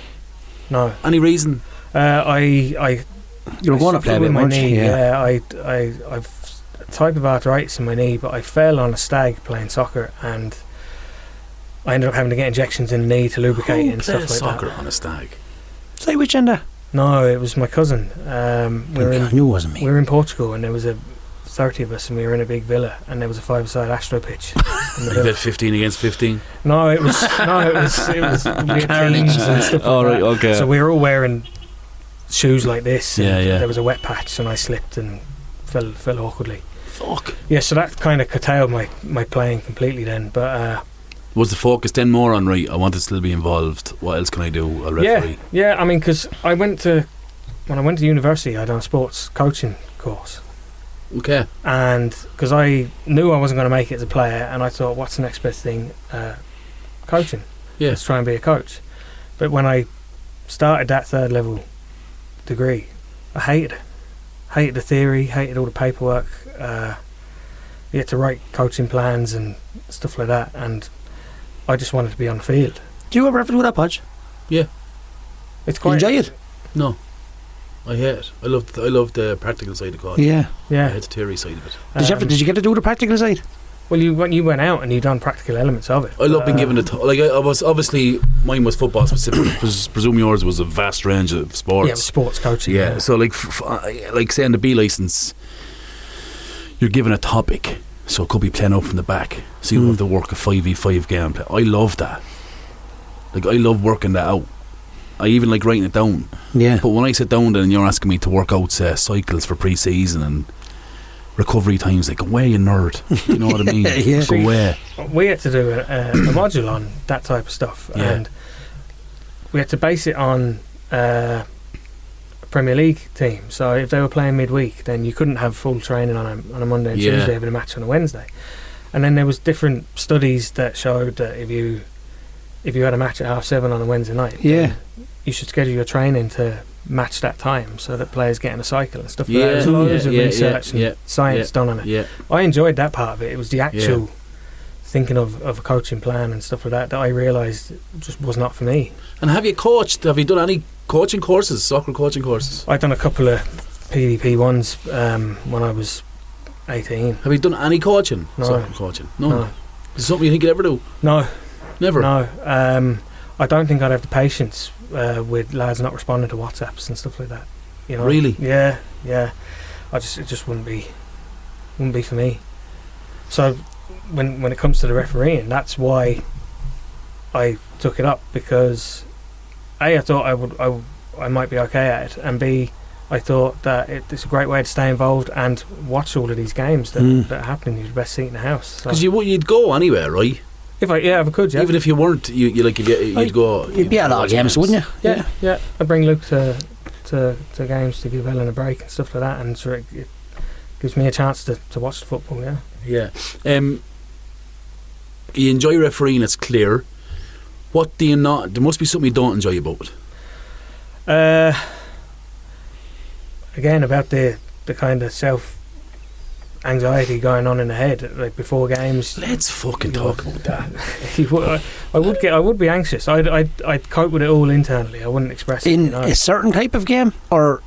No.
Any reason?
You were going to play with
my knee.
Yeah.
I've a type of arthritis in my knee, but I fell on a stag playing soccer, and I ended up having to get injections in the knee to lubricate and stuff like
soccer
that.
On a stag?
Say which end?
No, it was my cousin.
I knew it wasn't me.
We were in Portugal, and there was 30 of us, and we were in a big villa, and there was a 5-a-side Astro pitch.
You bet 15 against 15?
No, it was we had teams and stuff like
right, okay.
So we were all wearing shoes like this.
Yeah.
There was a wet patch, and I slipped and fell awkwardly.
Fuck.
Yeah, so that kind of curtailed my playing completely then. But
was the focus then more on, right, I want to still be involved, what else can I do? A referee?
Yeah. I mean, because when I went to university, I done a sports coaching course.
Okay.
And because I knew I wasn't going to make it as a player, and I thought, what's the next best thing? Coaching.
Yeah.
Let's try and be a coach. But when I started that 3rd level degree, I hated it. Hated the theory, hated all the paperwork. You had to write coaching plans and stuff like that, and I just wanted to be on the field.
Do you ever have to do that, Podge?
Yeah.
It's
You
quite
enjoy it?
No. I hate it. I love the practical side of college.
Yeah.
I hate the theory side of it.
Did you get to do the practical side?
Well, you went out and you done practical elements of it.
I love being given I was obviously, mine was football specific. Presume yours was a vast range of sports.
Yeah, it was sports coaching.
Yeah, so like saying the B licence, you're given a topic, so it could be playing out from the back. So you have to work a 5v5 game. I love that. Like, I love working that out. I even like writing it down.
Yeah.
But when I sit down then and you're asking me to work out cycles for pre-season and recovery times, like, go away, you nerd. You know what I mean?
Yeah.
Go away.
We had to do a module on that type of stuff, and we had to base it on a Premier League team. So if they were playing midweek, then you couldn't have full training on a Monday and Tuesday, having a match on a Wednesday. And then there was different studies that showed that if you had a match at 7:30 on a Wednesday night, you should schedule your training to match that time so that players get in a cycle and stuff like that. There's loads of research and science done on it.
Yeah.
I enjoyed that part of it. It was the actual thinking of a coaching plan and stuff like that I realised just was not for me.
And have you coached? Have you done any coaching courses, soccer coaching courses?
I've done a couple of PDP ones when I was 18.
Have you done any coaching?
No.
Soccer coaching? No. Is it something you think you'd ever do?
No.
Never?
No. I don't think I'd have the patience with lads not responding to WhatsApps and stuff like that. You know?
Really?
Yeah. It just wouldn't be for me. So when it comes to the refereeing, that's why I took it up, because A, I thought I might be okay at it, and B, I thought that it's a great way to stay involved and watch all of these games that are happening. You're the best seat in the house.
Because you'd go anywhere, right?
If I could, yeah.
Even if you weren't, you'd go.
You'd be at all games, wouldn't you?
Yeah. I'd bring Luke to games to give Ellen a break and stuff like that, and so it gives me a chance to watch the football. Yeah.
You enjoy refereeing, it's clear. What do you not? There must be something you don't enjoy about it.
Again, about the kind of self-anxiety going on in the head, like before games.
Let's fucking talk about that.
I would be anxious. I'd cope with it all internally. I wouldn't express it.
In a certain type of game, or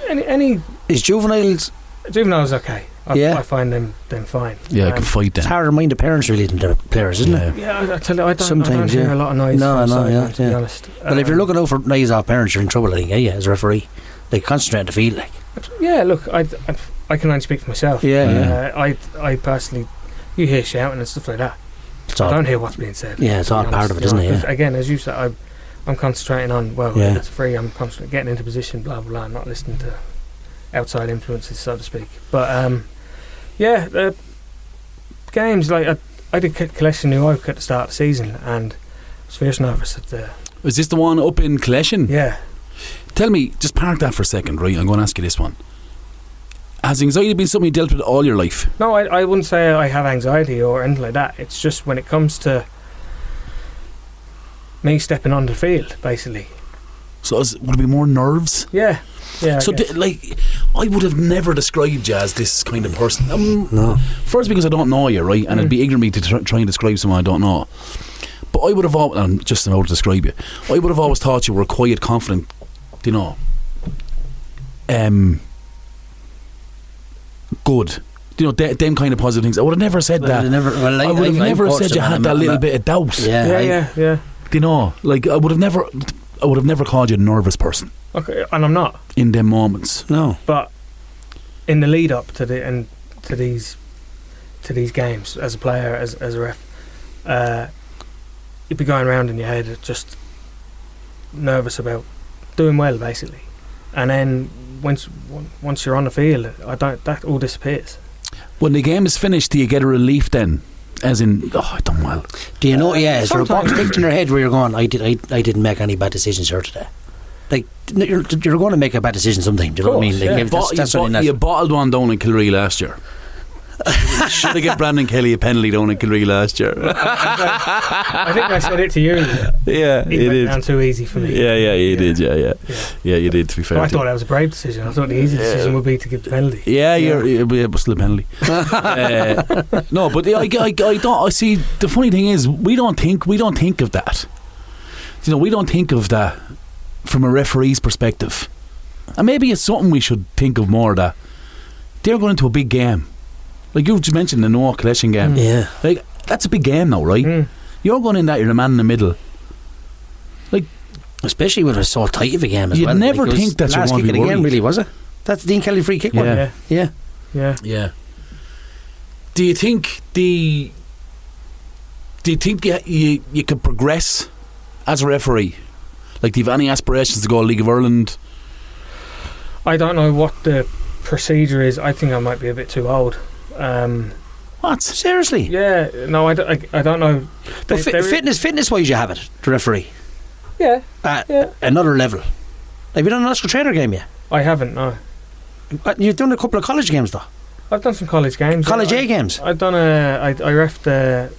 any
is juveniles
okay. I find them fine.
Yeah, I can fight them.
It's harder to mind the parents really than the players, isn't it?
Yeah, I tell you, I don't
Sometimes,
hear a lot of noise. To be honest.
Well, if you're looking out for noise off parents, you're in trouble, I think, as a referee. Like, concentrate on the field, like.
Yeah, look, I can only speak for myself. I personally, you hear shouting and stuff like that. I don't hear what's being said.
Yeah, it's all part of it, isn't it? Yeah.
Again, as you said, I'm concentrating on, it's free, I'm concentrating, getting into position, blah, blah, blah. I'm not listening to outside influences, so to speak. But, games, like, I did Collection New Oak at the start of the season, and I was fierce nervous at the...
Is this the one up in Collection?
Yeah.
Tell me, just park that for a second, right? I'm going to ask you this one. Has anxiety been something you dealt with all your life?
No, I wouldn't say I have anxiety or anything like that. It's just when it comes to me stepping on the field, basically.
So would it be more nerves?
Yeah.
So I would have never described you as this kind of person.
No.
First, because I don't know you, right? And it'd be ignorant of me to try and describe someone I don't know. But I would have always, and just in order to describe you, I would have always thought you were quiet, confident, you know, good. You know, them kind of positive things. I would have never said that. I would have never said you had that little bit of doubt.
Yeah.
You know, like I would have never called you a nervous person.
Okay, and I'm not
in them moments.
No,
but in the lead up to these games, as a player, as a ref, you'd be going around in your head just nervous about doing well, basically. And then once you're on the field, that all disappears. When the game is finished, do you get a relief then? As in, I've done well.
Do you know? Is there a box ticked in your head where you're going, I didn't make any bad decisions here today? Like, you're going to make a bad decision sometime. Do you know what I mean? Like,
you bottled one down in Kilree last year. Should have given Brandon Kelly a penalty down in Kilree last year.
I think I said it to you.
Yeah,
It went down too easy for me.
Yeah, you did. Yeah, you did. To be fair,
I thought that was a brave decision. I thought the easy decision would be to give the penalty.
Yeah, it was still a penalty. No, but I don't. I see. The funny thing is, we don't think of that. You know, we don't think of that from a referee's perspective, and maybe it's something we should think of more. That they're going into a big game, like you just mentioned the Noah collection game.
Yeah,
like that's a big game now, right? You're going in that, you're the man in the middle. Like,
especially when it's so tight of a game as
you'd
well.
never
like
think that you're
last
going
kick
to be
of the game,
worried.
really, was it? That's the Dean Kelly free kick one. Yeah.
Do you think you could progress as a referee? Like, do you have any aspirations to go League of Ireland?
I don't know what the procedure is. I think I might be a bit too old.
What?
Seriously?
Yeah, no, I don't know.
But fitness wise, you have it, the referee.
Yeah.
Another level. Have you done an Oscar Trainer game yet?
I haven't, no.
You've done a couple of college games though.
I've done some college games.
College A games.
I've done I reffed the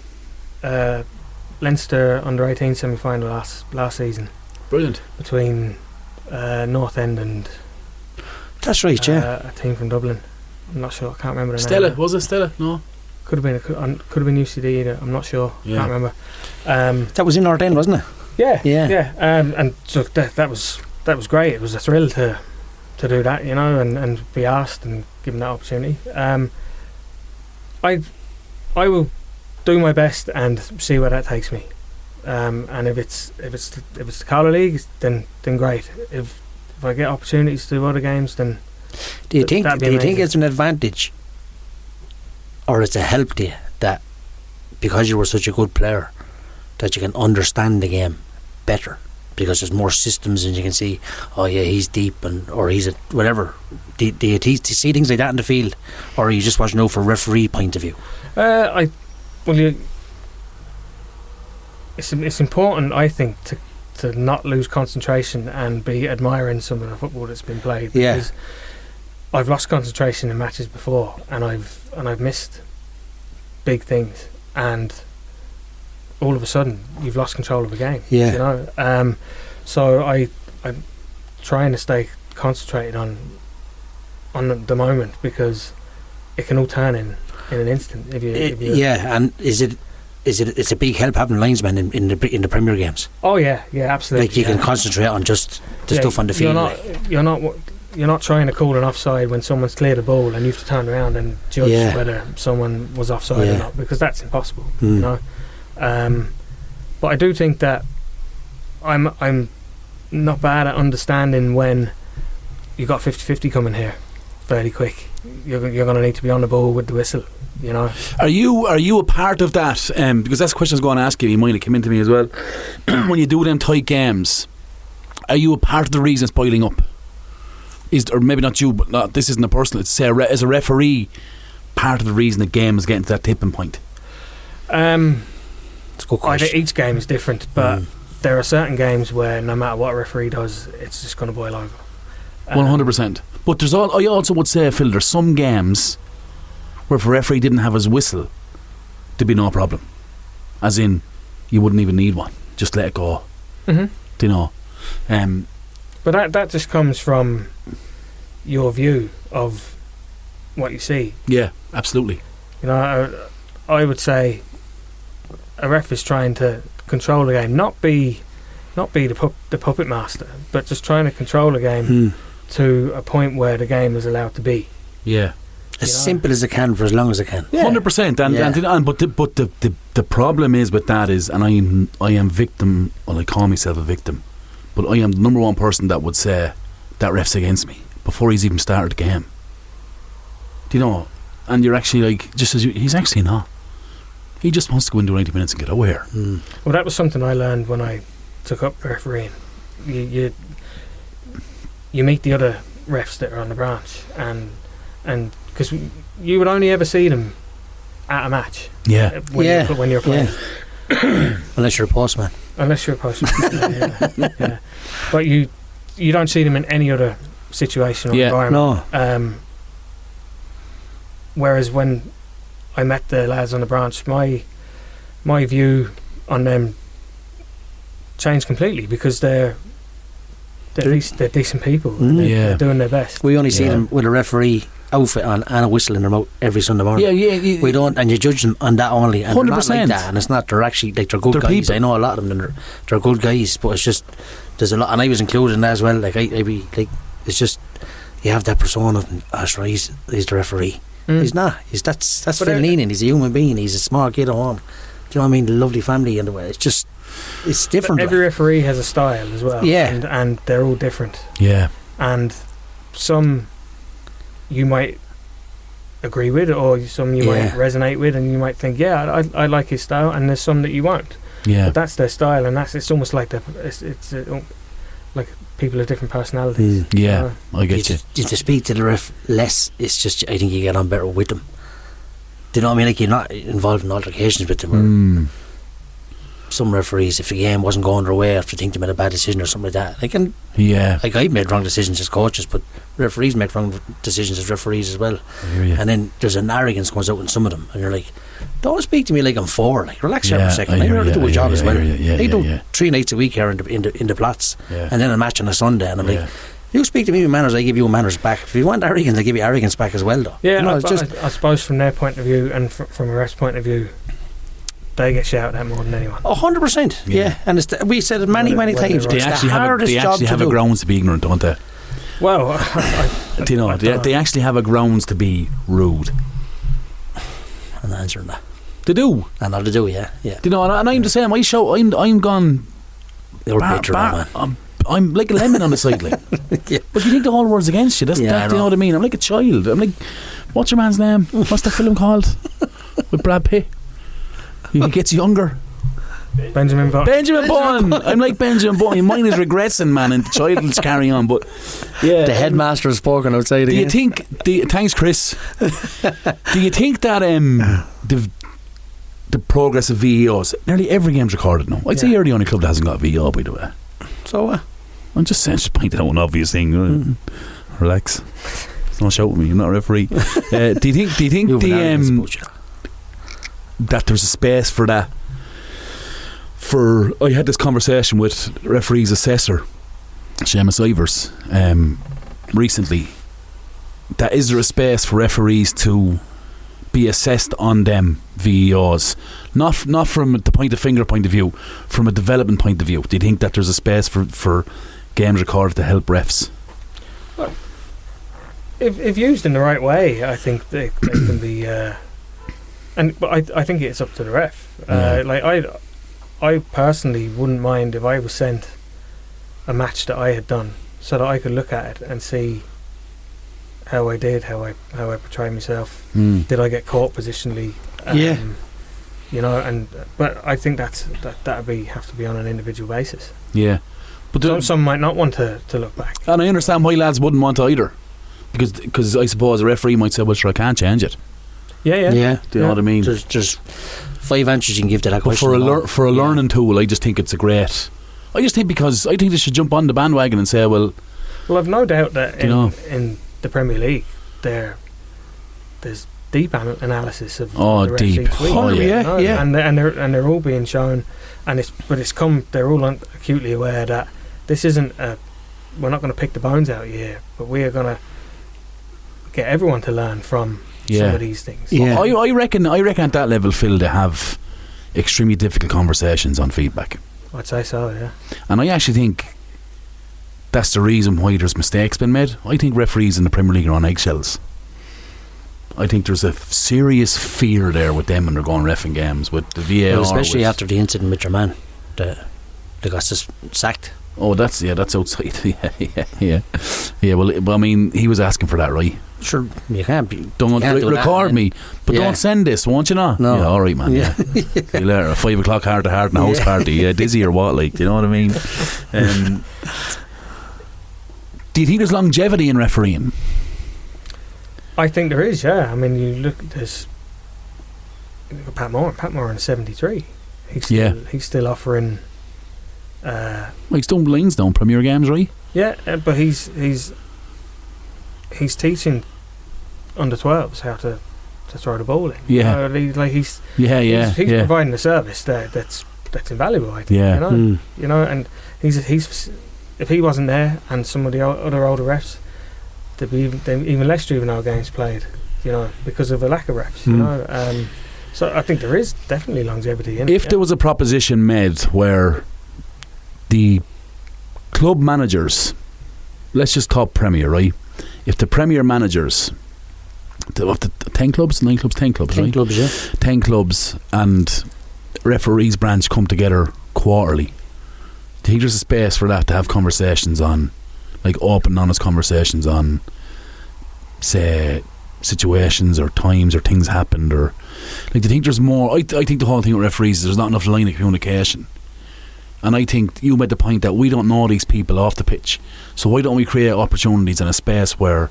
Leinster under-18 semi-final last season.
Brilliant.
Between North End and
that's right, yeah.
A team from Dublin. I'm not sure. I can't remember the
Stella,
name.
was it Stella? No.
Could have been UCD either. I'm not sure.
Yeah.
Can't remember.
That was in North End, wasn't it?
Yeah. And so that was great. It was a thrill to do that, you know, and be asked and given that opportunity. I will do my best and see where that takes me. And if it's the Carlow League, then great. If I get opportunities to do other games, then
do you think
amazing.
It's an advantage or it's a help to you that because you were such a good player that you can understand the game better because there's more systems and you can see, oh yeah, he's deep or he's a whatever. Do you see things like that in the field, or you just want to know from a referee point of view?
It's important, I think, to not lose concentration and be admiring some of the football that's been played. Because I've lost concentration in matches before, and I've missed big things, and all of a sudden you've lost control of a game.
Yeah.
You know. So I'm trying to stay concentrated on the moment because it can all turn in an instant. If you
and it's a big help having linesmen in the Premier games.
Oh yeah, absolutely.
Like you can concentrate on just the stuff on the field.
You're not trying to call an offside when someone's cleared the ball and you have to turn around and judge whether someone was offside or not, because that's impossible. You know. But I do think that I'm not bad at understanding when you got 50-50 coming here fairly quick. You're going to need to be on the ball with the whistle. You know.
Are you a part of that? Because that's the question I was going to ask you. You might have come into me as well. When you do them tight games, are you a part of the reason it's boiling up? Or maybe not you, but this isn't a personal. It's as a referee, part of the reason the game is getting to that tipping point.
It's a good question.
Each game is different, but there are certain games where no matter what a referee does, it's just going to boil over.
100%. But I also would say, Phil, there's some games where if a referee didn't have his whistle, there'd be no problem. As in, you wouldn't even need one. Just let it go. Do you know?
But that just comes from your view of what you see.
Yeah, absolutely.
You know, I would say a ref is trying to control the game, not be the puppet master, but just trying to control the game to a point where the game is allowed to be.
Yeah.
As simple as it can for as long as it can.
100%. But the problem is with that is, and I am victim. Well, I call myself a victim, but I am the number one person that would say that ref's against me before he's even started the game. Do you know? And you're actually like, just as he's actually not. He just wants to go into 90 minutes and get out of here.
Well, that was something I learned when I took up refereeing. You meet the other refs that are on the branch, and because you would only ever see them at a match.
Yeah.
When you're playing.
Unless you're a postman.
Yeah. But you don't see them in any other situation or environment.
No.
Whereas when I met the lads on the branch, my view on them changed completely, because they're decent people, and they're doing their best.
We only see them with a referee outfit on and a whistle in their mouth every Sunday morning. We don't, and you judge them on that only, and 100%. They're not like that, and it's not, they're actually, like, they're good guys. People. I know a lot of them, they're good guys, but it's just, there's a lot, and I was included in that as well. Like, I be like, it's just, you have that persona of, he's the referee. He's not. That's Phil Neenan. He's a human being. He's a smart kid at home. Do you know what I mean? The lovely family and the way. It's just, it's different.
But every referee has a style as well.
Yeah.
And they're all different.
Yeah.
And some you might agree with, or some you might resonate with, and you might think, I like his style, and there's some that you won't. Yeah. But that's their style, and it's almost like it's like people have different personalities.
I get you.
To speak to the ref less, it's just, I think you get on better with them. Do you know what I mean? Like, you're not involved in altercations with them. Some referees, if the game wasn't going their way after think they made a bad decision or something like that, like I've made wrong decisions as coaches, but referees make wrong decisions as referees as well. And then there's an arrogance comes out in some of them, and you're like, don't speak to me like I'm four. Like, relax for a second. I know how to do a job as well. They do 3 nights a week here in the Platts, and then a match on a Sunday, and I'm like, you speak to me with manners, I give you manners back. If you want arrogance, I give you arrogance back as well, though.
I suppose from their point of view, and from a ref's point of view, they get shouted at more than anyone. 100%.
Yeah, and we said it many times.
They actually have a grounds to be ignorant, don't they?
Well,
do you know? They actually have a grounds to be rude.
I'm answering that.
They do.
I know they do. Yeah.
Do you know? And I'm the same. I'm gone. I'm like a lemon on the sideline. But you think the whole world's against you. Do you know what I mean? I'm like a child. I'm like, what's your man's name? What's the film called? With Brad Pitt. He gets younger.
Benjamin
Button. I'm like Benjamin Button. Mine is regressing, man, and the child is carrying on. But
the headmaster is spoken outside again.
Do you think? Thanks, Chris. Do you think that the progress of VEOs, nearly every game's recorded now? I'd say you're the only club that hasn't got a VEO, by the way.
So
I'm just saying, just pointing out an obvious thing. Relax. Don't shout at me. I'm not a referee. Do you think that there's a space for that? I had this conversation with referees assessor Seamus Ivers recently. That is there a space for referees to be assessed on them VEOs, not from the point of view, from a development point of view? Do you think that there's a space for games recorded to help refs?
Well, if used in the right way, I think they can be. But I think it's up to the ref. Like I personally wouldn't mind if I was sent a match that I had done, so that I could look at it and see how I did, how I portrayed myself. Did I get caught positionally? You know, but I think that'd have to be on an individual basis. Yeah, but some might not want to look back,
and I understand why lads wouldn't want to either, because I suppose a referee might say, well, sure, I can't change it.
Yeah.
Do you know what I mean?
There's 5 answers you can give to that question.
For a learning tool, I just think it's a great. I think they should jump on the bandwagon and say, well,
I've no doubt that in the Premier League there's deep analysis of the refs
deep.
Each week. And they're all being shown, and they're all acutely aware that this isn't we're not going to pick the bones out here, but we are going to get everyone to learn from some of these things.
I reckon at that level, Phil, they have extremely difficult conversations on feedback.
I'd say so, yeah.
And I actually think that's the reason why there's mistakes been made. I think referees in the Premier League are on eggshells. I think there's a serious fear there with them when they're going reffing games with the VAR.
Well, especially after the incident with your man, they got sacked.
Oh, that's outside. Yeah. Well, I mean, he was asking for that, right?
Sure, you can't.
Don't record me, but don't send this, won't you not?
No.
Yeah, all right, man. Yeah. See you later. A 5 o'clock heart to heart in a house party. Yeah, dizzy or what? Like, do you know what I mean? Do you think there's longevity in refereeing?
I
think there is. Yeah. I mean, you look at this. Pat Moore in '73. He's still offering.
He's done lines down Premier games, right?
Yeah, but he's teaching under 12s how to throw the ball in.
Yeah.
He's
Yeah.
providing a service that's invaluable, I think.
Yeah.
You know, and he's if he wasn't there and some of the other older refs, there'd be even less juvenile games played, you know, because of a lack of refs. You know, so I think there is definitely longevity in it.
If there was a proposition made where the club managers, let's just talk Premier, right? If the Premier managers, the 10 clubs, 9 clubs, 10 clubs,
10
right?
clubs, yeah.
10 clubs and referees branch come together quarterly. Do you think there's a space for that to have conversations on, like open, honest conversations on, say, situations or times or things happened, or like, do you think there's more? I think the whole thing with referees is there's not enough line of communication. And I think you made the point that we don't know these people off the pitch, so why don't we create opportunities in a space where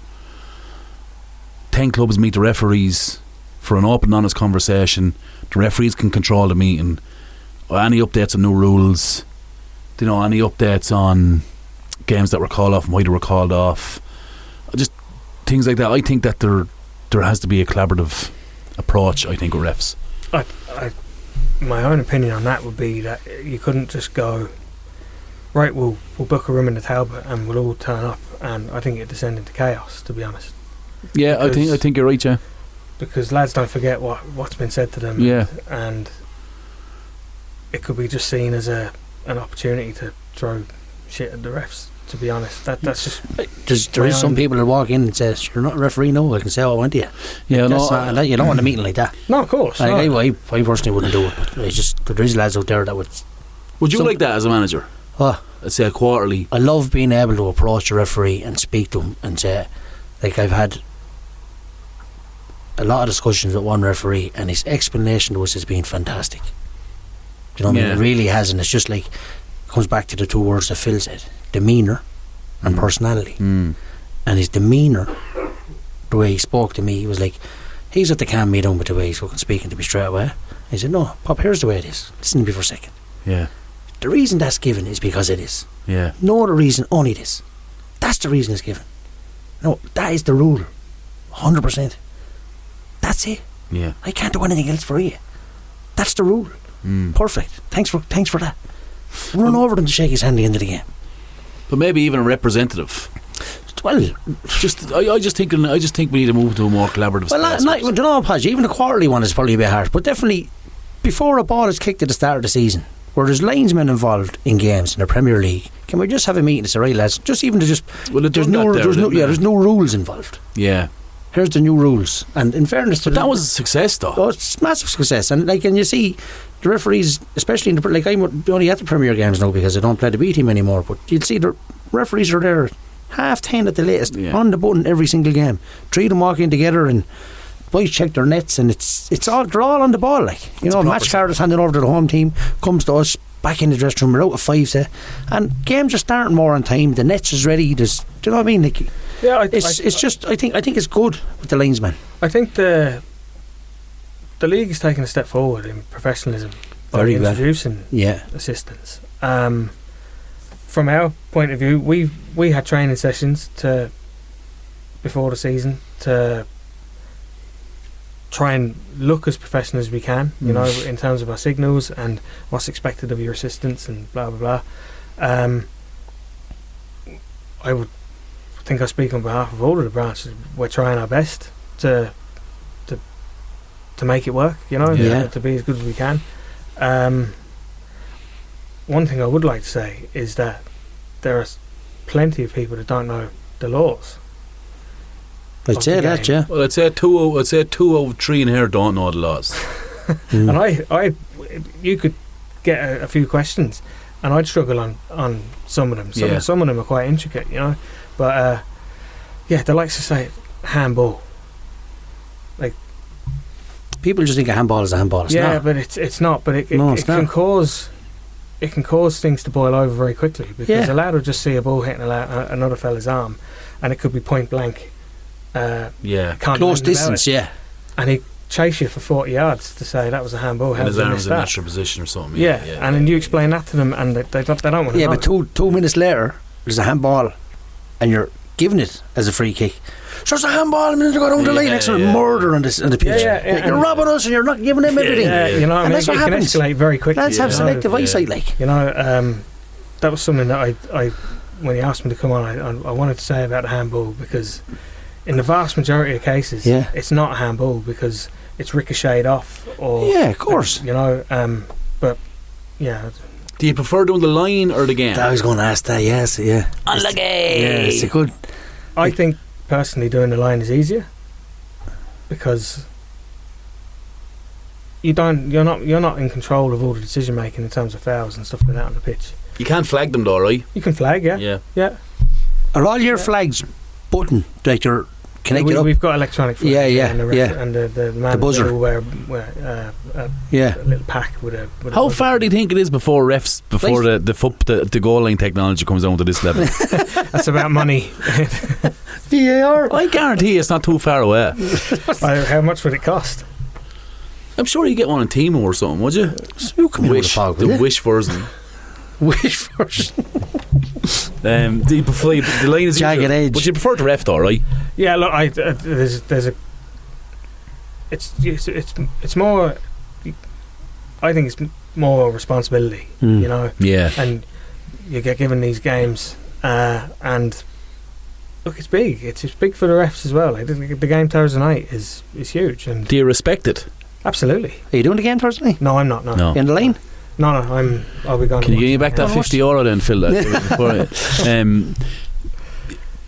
10 clubs meet the referees for an open, honest conversation. The referees can control the meeting. Any updates on new rules, you know, any updates on games that were called off and why they were called off, just things like that. I think that there has to be a collaborative approach, I think, with refs.
My own opinion on that would be that you couldn't just go, right, we'll book a room in the Talbot and we'll all turn up, and I think it'd descend into chaos, to be honest.
Yeah, I think you're right, yeah.
Because lads don't forget what's been said to them.
Yeah.
And it could be just seen as an opportunity to throw shit at the refs, to be honest. That's just...
There is some people that walk in and says, you're not a referee, no, I can say what I want to you.
Yeah,
you don't want a meeting like that.
No, of course.
Like, I personally wouldn't do it, but it's just, there is lads out there that would...
Would you like that as a manager? Let's say quarterly.
I love being able to approach a referee and speak to him and say, like, I've had a lot of discussions with one referee and his explanation to us has been fantastic. You know what I mean? It really has, and it's just like, it comes back to the two words that Phil said, demeanour and personality. And his demeanour, the way he spoke to me, he was like, he's at the calm me down with the way he's fucking speaking to me straight away. I said, no, Pop, here's the way it is. Listen to me for a second.
Yeah.
The reason that's given is because it is.
Yeah.
No other reason, only this. That's the reason it's given. No, that is the rule. 100%. That's it.
Yeah.
I can't do anything else for you. That's the rule. Perfect. Thanks for that. Run over them to shake his hand at the end of the game.
But maybe even a representative.
Well,
I just think we need to move to a more collaborative space.
Well, you know, Podge, even a quarterly one is probably a bit harsh, but definitely before a ball is kicked at the start of the season, where there's linesmen involved in games in the Premier League, can we just have a meeting to say, right, lads, just even to just... Well, there's no rules involved.
Yeah.
Here's the new rules, and in fairness to
that was a success, though.
Oh, it's massive success, and you see the referees, especially in the, I'm only at the Premier games now because I don't play the B team anymore, but you'll see the referees are there 10:30 at the latest, on the button every single game. 3 of them walk in together and boys check their nets, and they're all on the ball, like, you know. Match card is handed over to the home team, comes to us, back in the dressing room, we're out of 5 say, and games are starting more on time. The nets is ready. Do you know what I mean? Like, yeah, I think it's good with the linesmen.
I think the league is taking a step forward in professionalism by introducing assistants. From our point of view, we had training sessions before the season to try and look as professional as we can, you know, in terms of our signals and what's expected of your assistants and blah blah blah. I would think I speak on behalf of all of the branches. We're trying our best to make it work, you know, to be as good as we can. One thing I would like to say is that there are plenty of people that don't know the laws.
I'd say that, yeah.
Well, I'd say 2 out of 3 in here don't know the laws.
And you could get a few questions, and I'd struggle on some of them. Some of them are quite intricate, you know. But they like to say handball. Like,
people just think a handball is a handball. It's not.
But it's not. But it can cause things to boil over very quickly, because a lad will just see a ball hitting another fella's arm, and it could be point blank.
Close distance,
and he chase you for 40 yards to say that was a handball.
And his arm's in a natural position or something.
And then you explain that to them, and they don't want to know.
But 2 minutes later, there's a handball, and you're giving it as a free kick. So it's a handball, and then they go down the line next to murder on the pitch. You're robbing us, and you're not giving them everything.
You know, and that's what happens. Can escalate very quickly.
Lads have selective eyesight, like.
You know, that was something that I when he asked me to come on, I wanted to say about the handball, because in the vast majority of cases, it's not a handball because it's ricocheted off. Or
of course.
You know, but yeah.
Do you prefer doing the line or the game?
I was going to ask that. Yes, yeah.
On the game.
Yeah, it's a good.
I think personally doing the line is easier because you're not in control of all the decision making in terms of fouls and stuff like that on the pitch.
You can't flag them though, right?
You can flag, yeah.
Are all your flags button like you're connected up?
We've got electronic flags.
And
the man
buzzer.
will wear a little pack with a.
How far do you think it is before the goal line technology comes down to this level?
That's about money.
VAR.
I guarantee it's not too far away.
How much would it cost?
I'm sure you get one in Timo or something, would you?
You come in with a fog,
the Wish version.
Wish version.
Do you prefer the line is
jagged edge?
But you prefer the ref though, right?
Yeah, look, there's a. It's more. I think it's more responsibility, you know.
Yeah.
And you get given these games, and look, it's big. It's big for the refs as well. Like, the game Thursday night is huge. And
do you respect it?
Absolutely.
Are you doing the game Thursday night?
No, I'm not. No.
You in the lane?
No, I'll be gone.
Can you give me back that €50 then, Phil?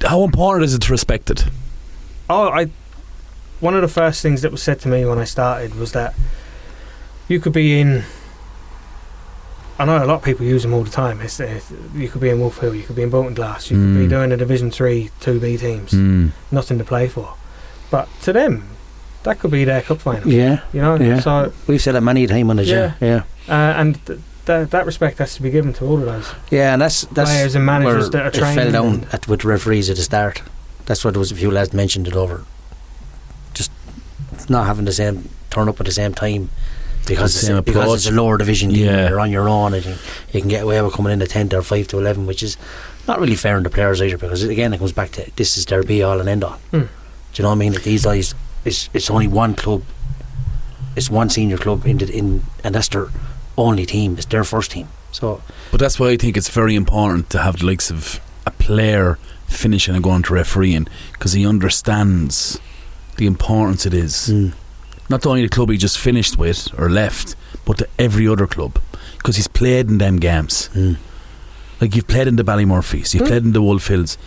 How important is it to respect it?
One of the first things that was said to me when I started was that you could be in. I know a lot of people use them all the time. You could be in Wolf Hill, you could be in Bolton Glass, you could be doing a Division 3 2B teams, nothing to play for. But to them, that could be their cup final.
Yeah,
you know. Yeah. So
we've said it many times on the show. Yeah.
And that respect has to be given to all of those.
Yeah, and that's
players and managers that are trained.
It fell down with the referees at the start. That's what there was a few lads mentioned it over. Just not having the same turn up at the same time because it's a lower division game. You're on your own and you can get away with coming in at 10 or 5 to 11, which is not really fair on the players either, because again it comes back to this is their be all and end all. Do you know what I mean? Like these guys, it's only one club, it's one senior club and that's their only team, it's their first team. So,
but that's why I think it's very important to have the likes of a player finishing and going to refereeing, because he understands the importance it is, not to only the club he just finished with or left, but to every other club, because he's played in them games. Like you've played in the Ballymurphys, you've played in the Wolf Hills,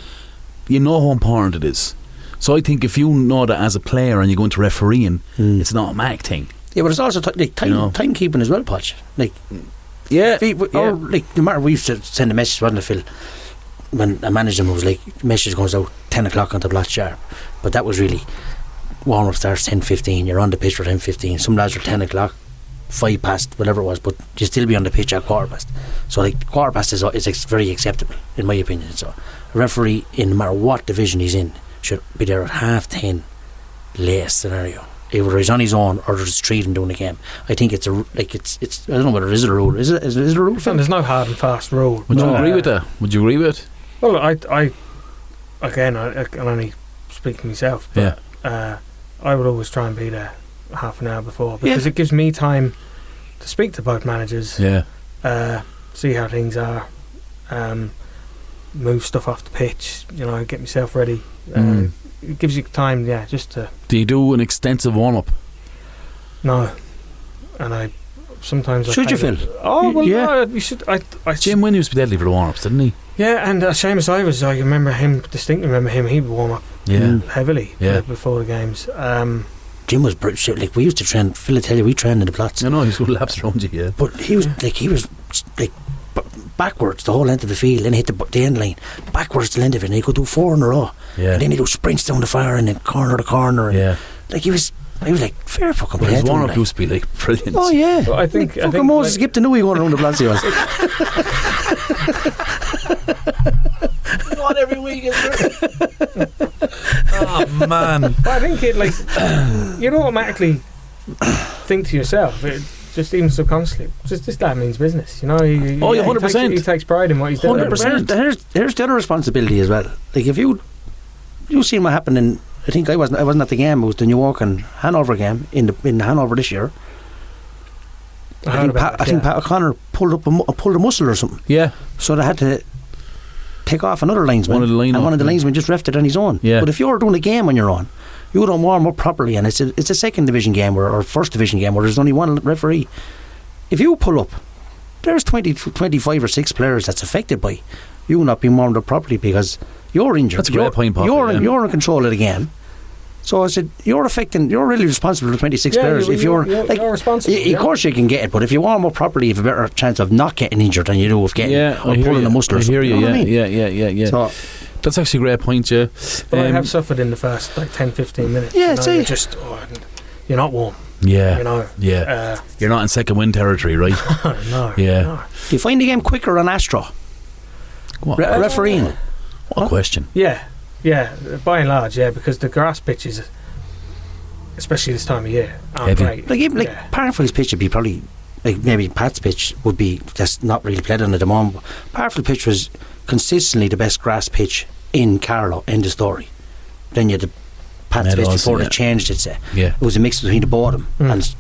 you know how important it is. So I think if you know that as a player and you go into refereeing, it's not a Mac thing.
Yeah, but it's also timekeeping as well, Podge. Like, or like no matter, we used to send a message, wasn't it, Phil? When a manager was like, message goes out 10 o'clock on the blast sharp, but that was really warm up starts 10:15. You're on the pitch for 10:15. Some lads are 10 o'clock, 5 past, whatever it was, but you still be on the pitch at 15:15. So like quarter past is very acceptable in my opinion. So a referee in no matter what division he's in should be there at 10:30 latest scenario. Either he's on his own or there's 3 of them doing the game. I think it's I don't know whether it is a rule. Is it a rule?
There's no hard and fast rule.
Would you agree with that? Would you agree with it?
Well, I can only speak for myself, but I would always try and be there half an hour before, because it gives me time to speak to both managers, see how things are, move stuff off the pitch, get myself ready. It gives you time, just to.
Do you do an extensive warm up?
No, and I sometimes.
Should you, Phil?
Oh well, no, you should.
Jim Wynne used to be deadly for the warm ups, didn't he?
Yeah, and Seamus Ivers, I distinctly remember him. He would warm up heavily before the games.
Jim was like we used to train. Phil, I tell you, we trained in the plots.
I know he was good laps around you, yeah.
But he was backwards the whole length of the field, then hit the end line, backwards the length of it, and he could do 4 in a row. Yeah. And then he do sprints down the fire and then corner to corner. And like he was like fair fucking play.
His warm up used to be like brilliant.
Oh yeah.
Well, I think
fucking Moses skipped the new going around the blocks he was.
What every week is it? Oh man.
But I think it you'd automatically think to yourself, just even subconsciously, this lad means business, He
100%.
He takes pride in what he's doing.
100%. Here's the other responsibility as well. Like if you you seen what happened in. I think I wasn't at the game. It was the New York and Hanover game in Hanover this year. I think Pat O'Connor pulled a muscle or something.
Yeah.
So they had to take off another linesman. One of the linesmen just refed it on his own.
Yeah.
But if you're doing a game on your own, you don't warm up properly, and it's a second division game or first division game where there's only one referee. If you pull up, there's 25 or 6 players that's affected by you not being warmed up properly because you're injured.
That's a great point, Pop.
You're in control of the game. So I said, you're really responsible for 26 players. If you're responsible. Of course you can get it, but if you warm up properly, you have a better chance of not getting injured than you do of getting or pulling a muscle or something.
I hear you,
you know what I mean?
Yeah. So, that's actually a great point, yeah.
But I have suffered in the first 10-15 minutes.
Yeah,
you're not warm.
Yeah,
you know.
Yeah, you're not in second wind territory, right?
No.
Yeah.
No.
Do you find the game quicker on Astro? Refereeing.
What question?
Yeah, by and large, because the grass pitches, especially this time of year, aren't great.
Parnfield's pitch would be probably maybe Pat's pitch would be just not really played on at the moment. Parnfield pitch was consistently the best grass pitch in Carlow. End of story. Then you had the Pat's pitch before they changed it. It was a mix between the bottom and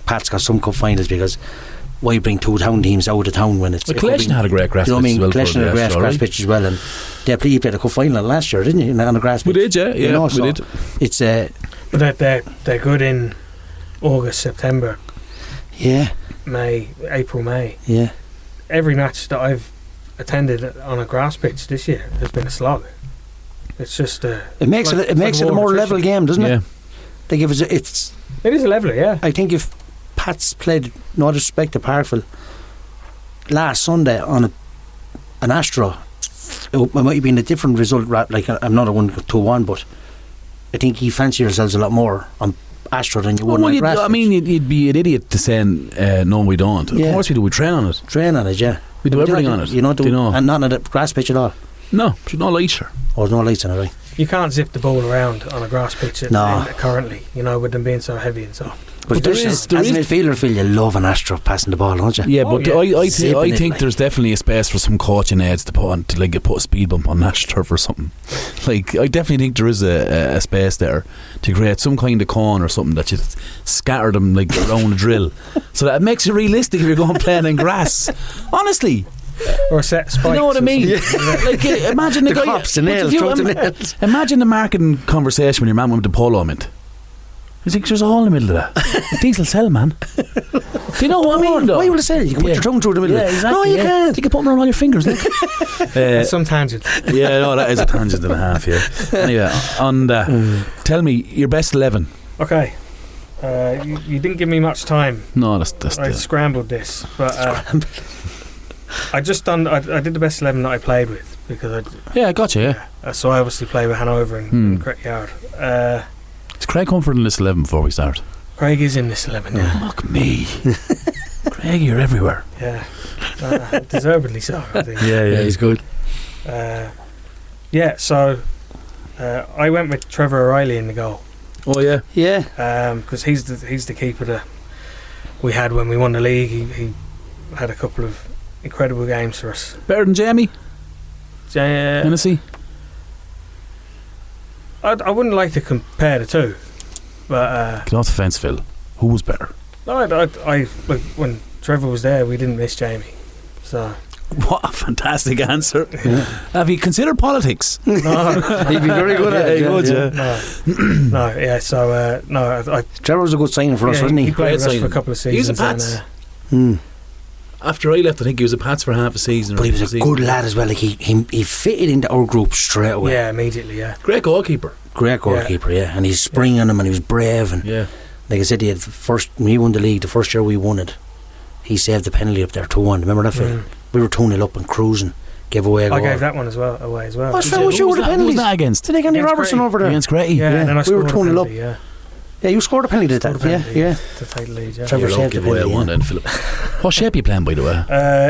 Pat's got some cup finals because why bring 2 town teams out of town when it's...
Collection had a great grass pitch as well.
Collection had a great grass pitch as well, and you played a cup final last year, didn't you, on a grass pitch?
We did, we did.
It's
but they're good in August, September, April, May.
Yeah.
Every match that I've attended on a grass pitch this year has been a slog. It's just
it makes it a more level game, doesn't it? They give us it
is a leveler, yeah.
I think if Pat's played, no disrespect to Parkville, last Sunday on an Astro, it might have been a different result. Like another 1-1, but I think you fancy yourselves a lot more on Astro than you would on grass.
I mean, you'd be an idiot to say no, we don't. Of course we do. We train on it.
Yeah.
We do everything on it.
You don't do, and not on the grass pitch at all.
No, there's no lights here.
Oh, there's no lights on it, right?
You can't zip the ball around on a grass pitch currently, with them being so heavy and soft.
But there is as a midfielder, Phil, you love an Astro passing the ball, don't you?
Yeah, I think there's definitely a space for some coaching aids to put on to put a speed bump on Astro or something. I definitely think there is a space there to create some kind of cone or something that you scatter them around a drill, so that it makes it realistic if you're going playing in grass. Honestly.
Or a set of spikes.
You know what I mean? Imagine the guy.
Cops and nails.
Imagine the marketing conversation when your man went to polo mint. He's like, there's a hole in the middle of that. These will sell, man. Do you know what I mean, though?
Why will it sell? You can put your tongue through the middle.
Yeah, exactly.
No, you can't.
You can put them around all your fingers, look.
Some tangent.
Yeah, no, that is a tangent and a half, yeah. Anyway, on that, tell me, your best 11.
Okay. You didn't give me much time.
No, that's
I scrambled this, but I did the best 11 that I played with because
I got you. Yeah.
So I obviously play with Hanover and Craig Yard.
Is Craig Comfort in this 11 before we start?
Craig is in this 11. Yeah.
Fuck me. Craig, you're everywhere.
Yeah. Deservedly so, I think.
Yeah, he's good.
So I went with Trevor O'Reilly in the goal.
Oh yeah.
Yeah.
Because he's the keeper that we had when we won the league. He had a couple of incredible games for us.
Better than Jamie? Hennessy?
I wouldn't like to compare the two, but
get off the fence, Phil. Who was better?
No, I when Trevor was there, we didn't miss Jamie. So
what a fantastic answer! Yeah. Have you considered politics?
No,
he'd be very good at it.
He would,
No, yeah. So
Trevor was a good signing for us, wasn't he?
He played with us for a couple of seasons.
He was a Pats. After I left, I think he was a Pats for half a season.
But he was a good lad as well. Like he fitted into our group straight away.
Yeah, immediately. Yeah,
great goalkeeper.
And he's spring on him, and he was brave. And like I said, he had when he won the league, the first year we won it, he saved the penalty up there 2-1. Remember that, Phil? We were 2-0 up and cruising. Gave away a goal.
I gave that one away as well.
What's wrong with you with the penalties?
Who was that against?
Did they get Andy Robertson over there?
Against Grady.
Yeah. And then
we were 2-0 up. Yeah, you scored a penalty to that. Yeah.
To take the lead. Yeah.
Trevor saved the penalty.
One then, Philip. What shape are you playing, by the way?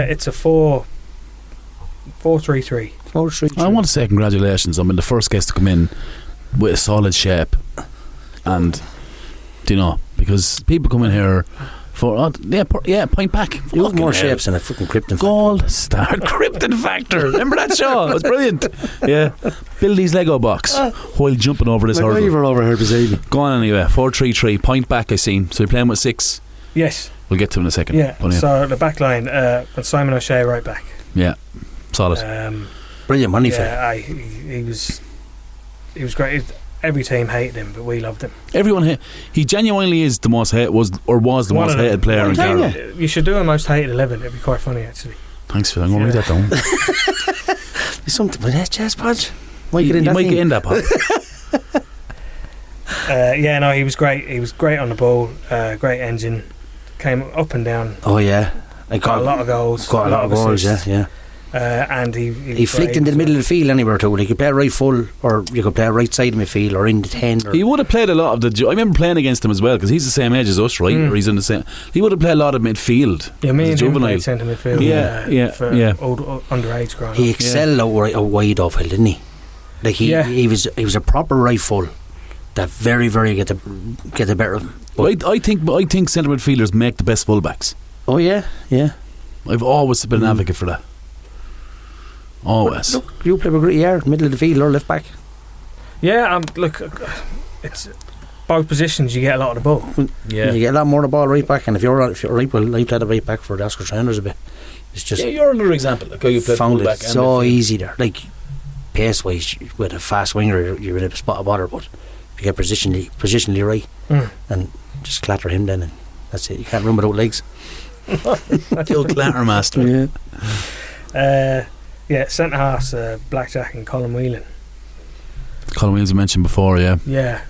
It's a 4-3-3.
4-3-3.
I want to say congratulations. I'm the first guest to come in with a solid shape, and because people come in here Point back.
You have
Fucking
more
hell.
shapes than a fucking Krypton.
Gold Star Krypton Factor. Remember that show? It was brilliant. Yeah. Build these Lego box while jumping over this hurdle.
Driver over here beside me.
Go on anyway. 4-3-3. Point back, I seen. So you're playing with 6.
Yes.
We'll get to him in a second.
Yeah.
But
So the back line, and Simon O'Shea right back.
yeah. Solid.
Brilliant money for
He was great. Every team hated him, but we loved him.
Everyone he genuinely is the most hated was the most hated player in Carlow.
You should do a most hated 11. It'd be quite funny actually.
Thanks for that. I'm going to write that down.
There's something with that jazz punch.
You might get in that pot.
He was great. He was great on the ball. Great engine. Came up and down.
Oh yeah,
Got a lot of goals.
Got a lot of goals.
assists.
Yeah.
And
He flicked into the middle of the field anywhere too. He could play right full, or you could play right side of midfield, or in the 10.
He would have played a lot of the. I remember playing against him as well because he's the same age as us, right? Or he's in the same. He would have played a lot of midfield.
Yeah, me and him
juvenile.
played centre midfield. For old underage growing
He
up.
excelled out wide offfield, didn't he? Like he was a proper right full. That very get the better of him.
I think centre midfielders make the best fullbacks.
Oh yeah.
I've always been an advocate for that. Always.
Look, you play with Gritty Yard, middle of the field or left back.
Yeah, look, it's both positions. You get a lot of the ball.
Yeah,
you get a lot more of the ball right back, and if you're right, well, I played the right back for the Oscar Trainers a bit. It's just
you're another example. Like how you play
found
fullback
it so easy there. Like pace wise, with a fast winger, you're in a spot of bother, but if you get positionally right, and just clatter him then, and that's it. You can't run without legs.
The old clatter master.
Yeah. Centre halves, Blackjack and Colin Whelan.
Colin Whelan, you mentioned before, yeah.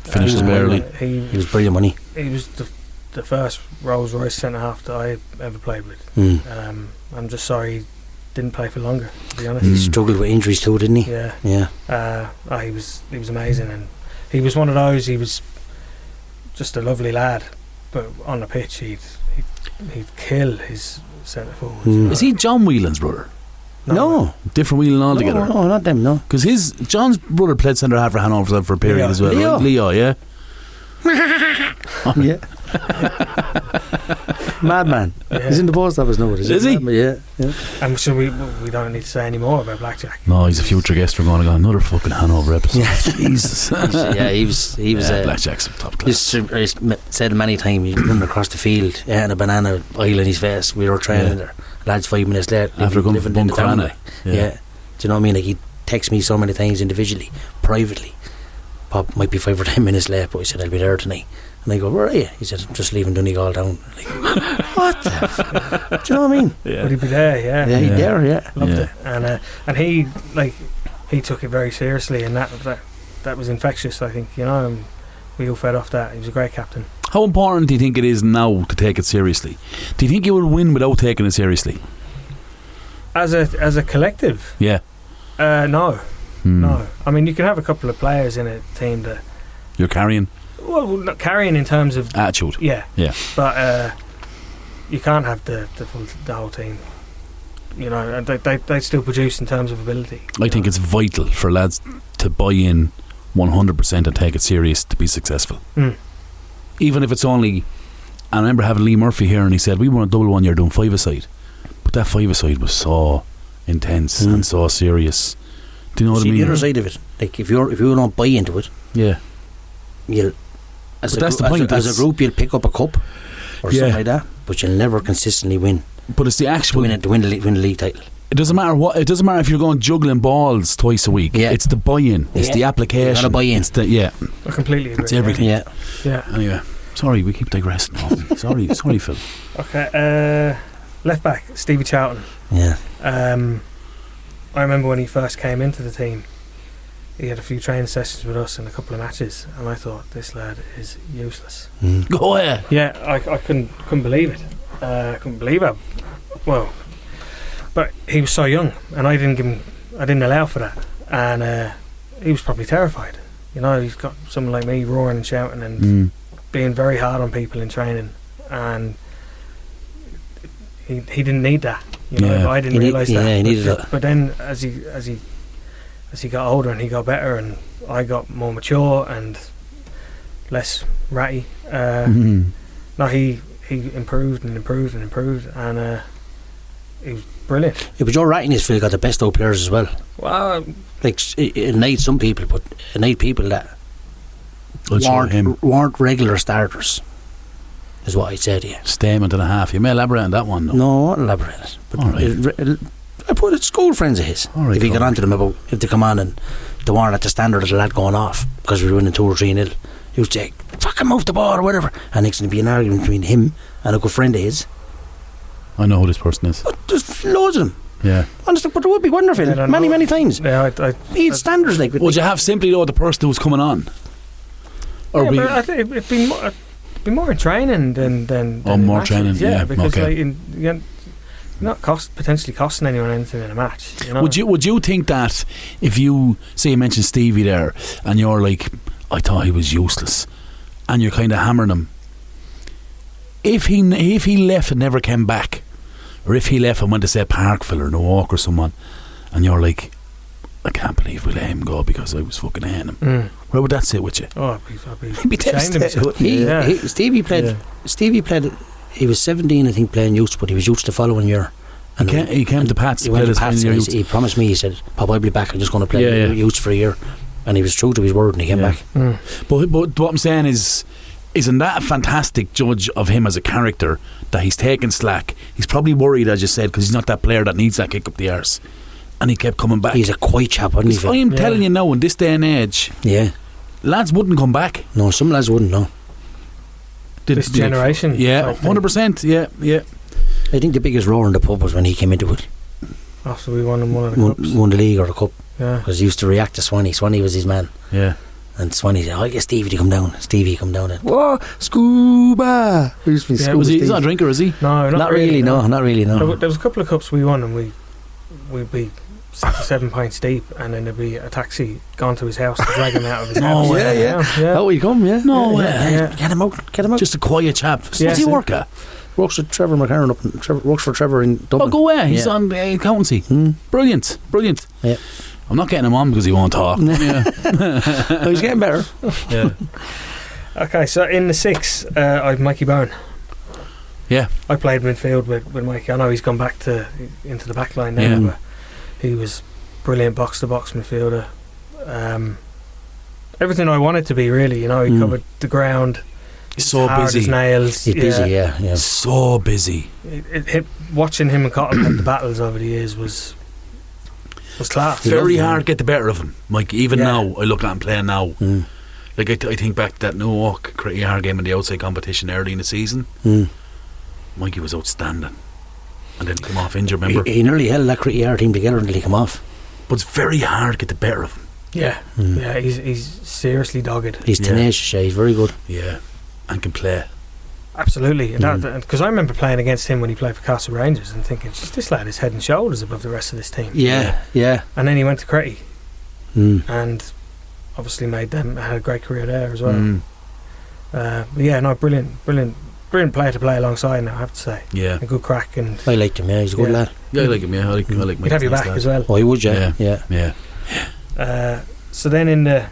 Finishes barely.
He was brilliant money.
He was the first Rolls Royce centre half that I ever played with. I'm just sorry he didn't play for longer, to be honest.
He struggled with injuries too, didn't he?
Yeah. He was amazing, and he was one of those. He was just a lovely lad, but on the pitch he'd kill his centre forwards.
Is he John Whelan's brother?
No.
Different Whelan altogether.
No, not them. No,
because John's brother played centre half for Hanover for a period as well.
Leo.
Right? Leo, yeah.
Madman. He's in the post office now.
Is he?
Yeah.
And so we don't need to say any more about Blackjack.
No, he's a future guest. We're going to go another fucking Hanover episode.
Yeah.
Jesus.
He was.
Blackjack's top class.
I said many times, he'd run across the field, and a banana oil in his face. We were training there. Lads 5 minutes late
after coming from Buncrana.
Do you know what I mean? Like, he'd text me so many times individually, privately. Pop, might be 5 or 10 minutes late, but he said I'll be there tonight. And I go, where are you? He said, I'm just leaving Donegal town. Like, what the do you know what I mean?
Would he be there?
Yeah, he'd there.
Loved it. And he took it very seriously, and that was infectious, I think, and we all fed off that. He was a great captain.
How important do you think it is now to take it seriously? Do you think you will win without taking it seriously?
As a collective?
Yeah.
No. No. I mean, you can have a couple of players in a team that
you're carrying.
Well, not carrying in terms of
attitude.
Yeah.
But
you can't have the whole team. And they still produce in terms of ability.
I think it's vital for lads to buy in 100% and take it serious to be successful. Even if it's only. I remember having Lee Murphy here, and he said we want a double one. You're doing 5-a-side, but that 5-a-side was so intense and so serious. Do you know what I mean?
The other side of it, like if you don't buy into it, you'll as a group you'll pick up a cup or something like that, but you'll never consistently win.
But it's the actual
to win the league title.
It doesn't matter what. It doesn't matter if you're going juggling balls twice a week. It's the buy-in. It's the application.
You gotta buy in.
It's the,
I completely agree.
It's everything.
Yeah.
Anyway, sorry, we keep digressing. sorry, Phil.
Okay. Left back, Stevie Charlton.
Yeah.
I remember when he first came into the team, he had a few training sessions with us and a couple of matches, and I thought, this lad is useless.
Oh yeah.
Yeah, I couldn't believe it. I couldn't believe how well. But he was so young, and I didn't allow for that, and he was probably terrified. He's got someone like me roaring and shouting and being very hard on people in training, and he didn't need that. I didn't realise that.
Yeah, he needed it.
But then as he got older and he got better, and I got more mature and less ratty. No, he he improved and improved and improved, and he was brilliant.
Yeah, but Joe Rattingisfield got the best out players as well.
Well,
Like, it needs some people, but it needs people that weren't regular starters, is what I said to you.
Statement and a half. You may elaborate on that one.
No, I won't elaborate it. But
All right.
I put it school friends of his.
All right,
if he got on to them about if they come on and they weren't at the standard of the lad going off because we were winning 2 or 3-0, he would say, fucking move the ball or whatever. And next thing, there'd be an argument between him and a good friend of his.
I know who this person is.
But there's loads of them.
Yeah.
Honestly, but there would be wonderful many times.
Yeah,
He had standards like.
Would you have simply though the person who was coming on? Or
but I think it'd be more in training than
more
matches.
training, yeah,
because
okay.
like, you're not potentially costing anyone anything in a match. You know?
Would you think that if you say you mentioned Stevie there and you're like, I thought he was useless, and you're kind of hammering him, if he left and never came back, or if he left and went to say Parkville or Newark or someone, and you're like, I can't believe we let him go because I was fucking hating him, where would that sit with you?
Oh,
He'd be devastated. Stevie played. He was 17, I think, playing youth, but he was youth the following year. And
he came to Pats.
He went to Pats. He promised me. He said, "Pop, I'll be back. I'm just going to play youth for a year." And he was true to his word, and he came back.
But what I'm saying is, isn't that a fantastic judge of him as a character, that he's taking slack? He's probably worried, as you said, because he's not that player that needs that kick up the arse, and he kept coming back.
He's a quiet chap, isn't he?
I'm telling you now, in this day and age, lads wouldn't come back.
No, some lads wouldn't. No,
this generation,
100%. Yeah.
I think the biggest roar in the pub was when he came into it.
After we won one of the cups,
won the league or the cup.
Yeah,
because he used to react to Swanee. Swanee was his man.
Yeah.
And Swanee said, "I get Stevie to come down." Stevie come down and whoa, scuba.
Was he? He's not a drinker, is he?
No,
not really. No, not really. No.
There was a couple of cups we won, and we'd be 6 or 7 pints deep, and then there'd be a taxi gone to his house to drag him out of his house.
Yeah. Oh, he come, yeah.
No way.
Get him out.
Just a quiet chap.
Yeah.
What's he work at?
Works with Trevor McCarran works for Trevor in Dublin.
Oh, go away. He's on the accountancy. Brilliant.
Yeah.
I'm not getting him on because he won't talk.
Oh, he's getting better.
Yeah.
Okay, so in the 6, I've Mikey Byrne.
Yeah.
I played midfield with Mikey. I know he's gone back into the back line now, but he was brilliant box-to-box midfielder. Everything I wanted to be, really. You know, he covered the ground.
So
hard
busy.
as nails.
He's busy, yeah.
So busy.
Watching him and Cotton have the battles over the years was class.
Very hard to get the better of him, Mike. Even now, I look at him playing now. Like I think back to that Newark Critty Hard game in the outside competition early in the season. Mikey was outstanding, and then came off injured. Remember,
he nearly held that Critty Hard team together until he came off.
But it's very hard to get the better of him.
Yeah, he's seriously dogged.
He's tenacious. He's very good.
Yeah, and can play.
Absolutely, because I remember playing against him when he played for Castle Rangers and thinking, this lad is head and shoulders above the rest of this team.
Yeah.
And then he went to Cretty and obviously had a great career there as well. Brilliant player to play alongside now, I have to say.
Yeah,
a good crack, and
I liked him. Yeah, he's a good lad.
Yeah, I like him. Yeah, I like Mike.
He'd have you back as well.
Oh, he would. Yeah.
So then in the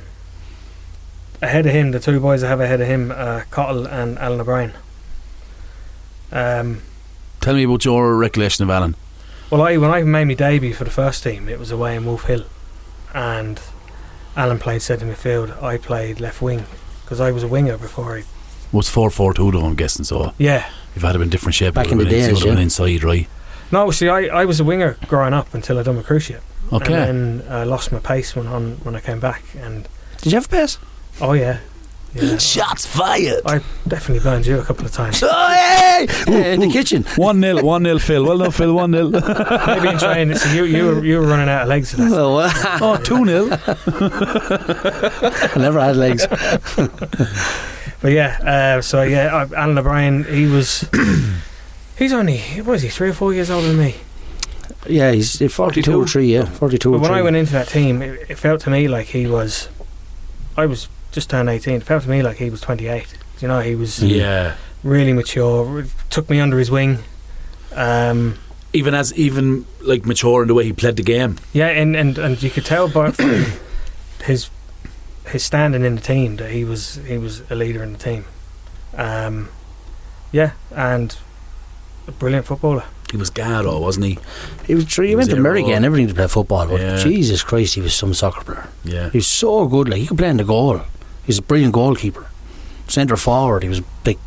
ahead of him, the 2 boys I have ahead of him, Cottle and Alan O'Brien.
Tell me about your recollection of Alan.
Well, when I made my debut for the first team, it was away in Wolf Hill, and Alan played centre midfield. I played left wing because I was a winger before. It
was 4-4-2 though, I'm guessing. So
yeah,
if it had been different shape
back in the days,
it would have been inside, right?
No, see, I was a winger growing up until I done my cruise ship.
Okay.
And then I lost my pace when I came back. And
did you have a pace?
Oh yeah.
Shots fired.
I definitely burned you a couple of times.
Oh, hey! In the kitchen.
1-0 Phil. Well done, Phil. 1-0.
Maybe in training. So you were running out of legs. For that.
Oh,
2-0.
I never had legs.
But Alan O'Brien, he's only, what is he, 3 or 4 years older than me?
Yeah, he's 42 or 3, yeah. 42
but
or 3.
When I went into that team, it felt to me like I was just turned 18. It felt to me like he was 28. You know, he was really mature, took me under his wing.
Even like mature in the way he played the game.
Yeah, and you could tell by his standing in the team that he was a leader in the team. Yeah, and a brilliant footballer.
He was Garo, wasn't he?
He went to America and everything to play football, but
Yeah.
Jesus Christ, he was some soccer player.
Yeah.
He was so good, like he could play in the goal. He's a brilliant goalkeeper. Centre forward, he was big.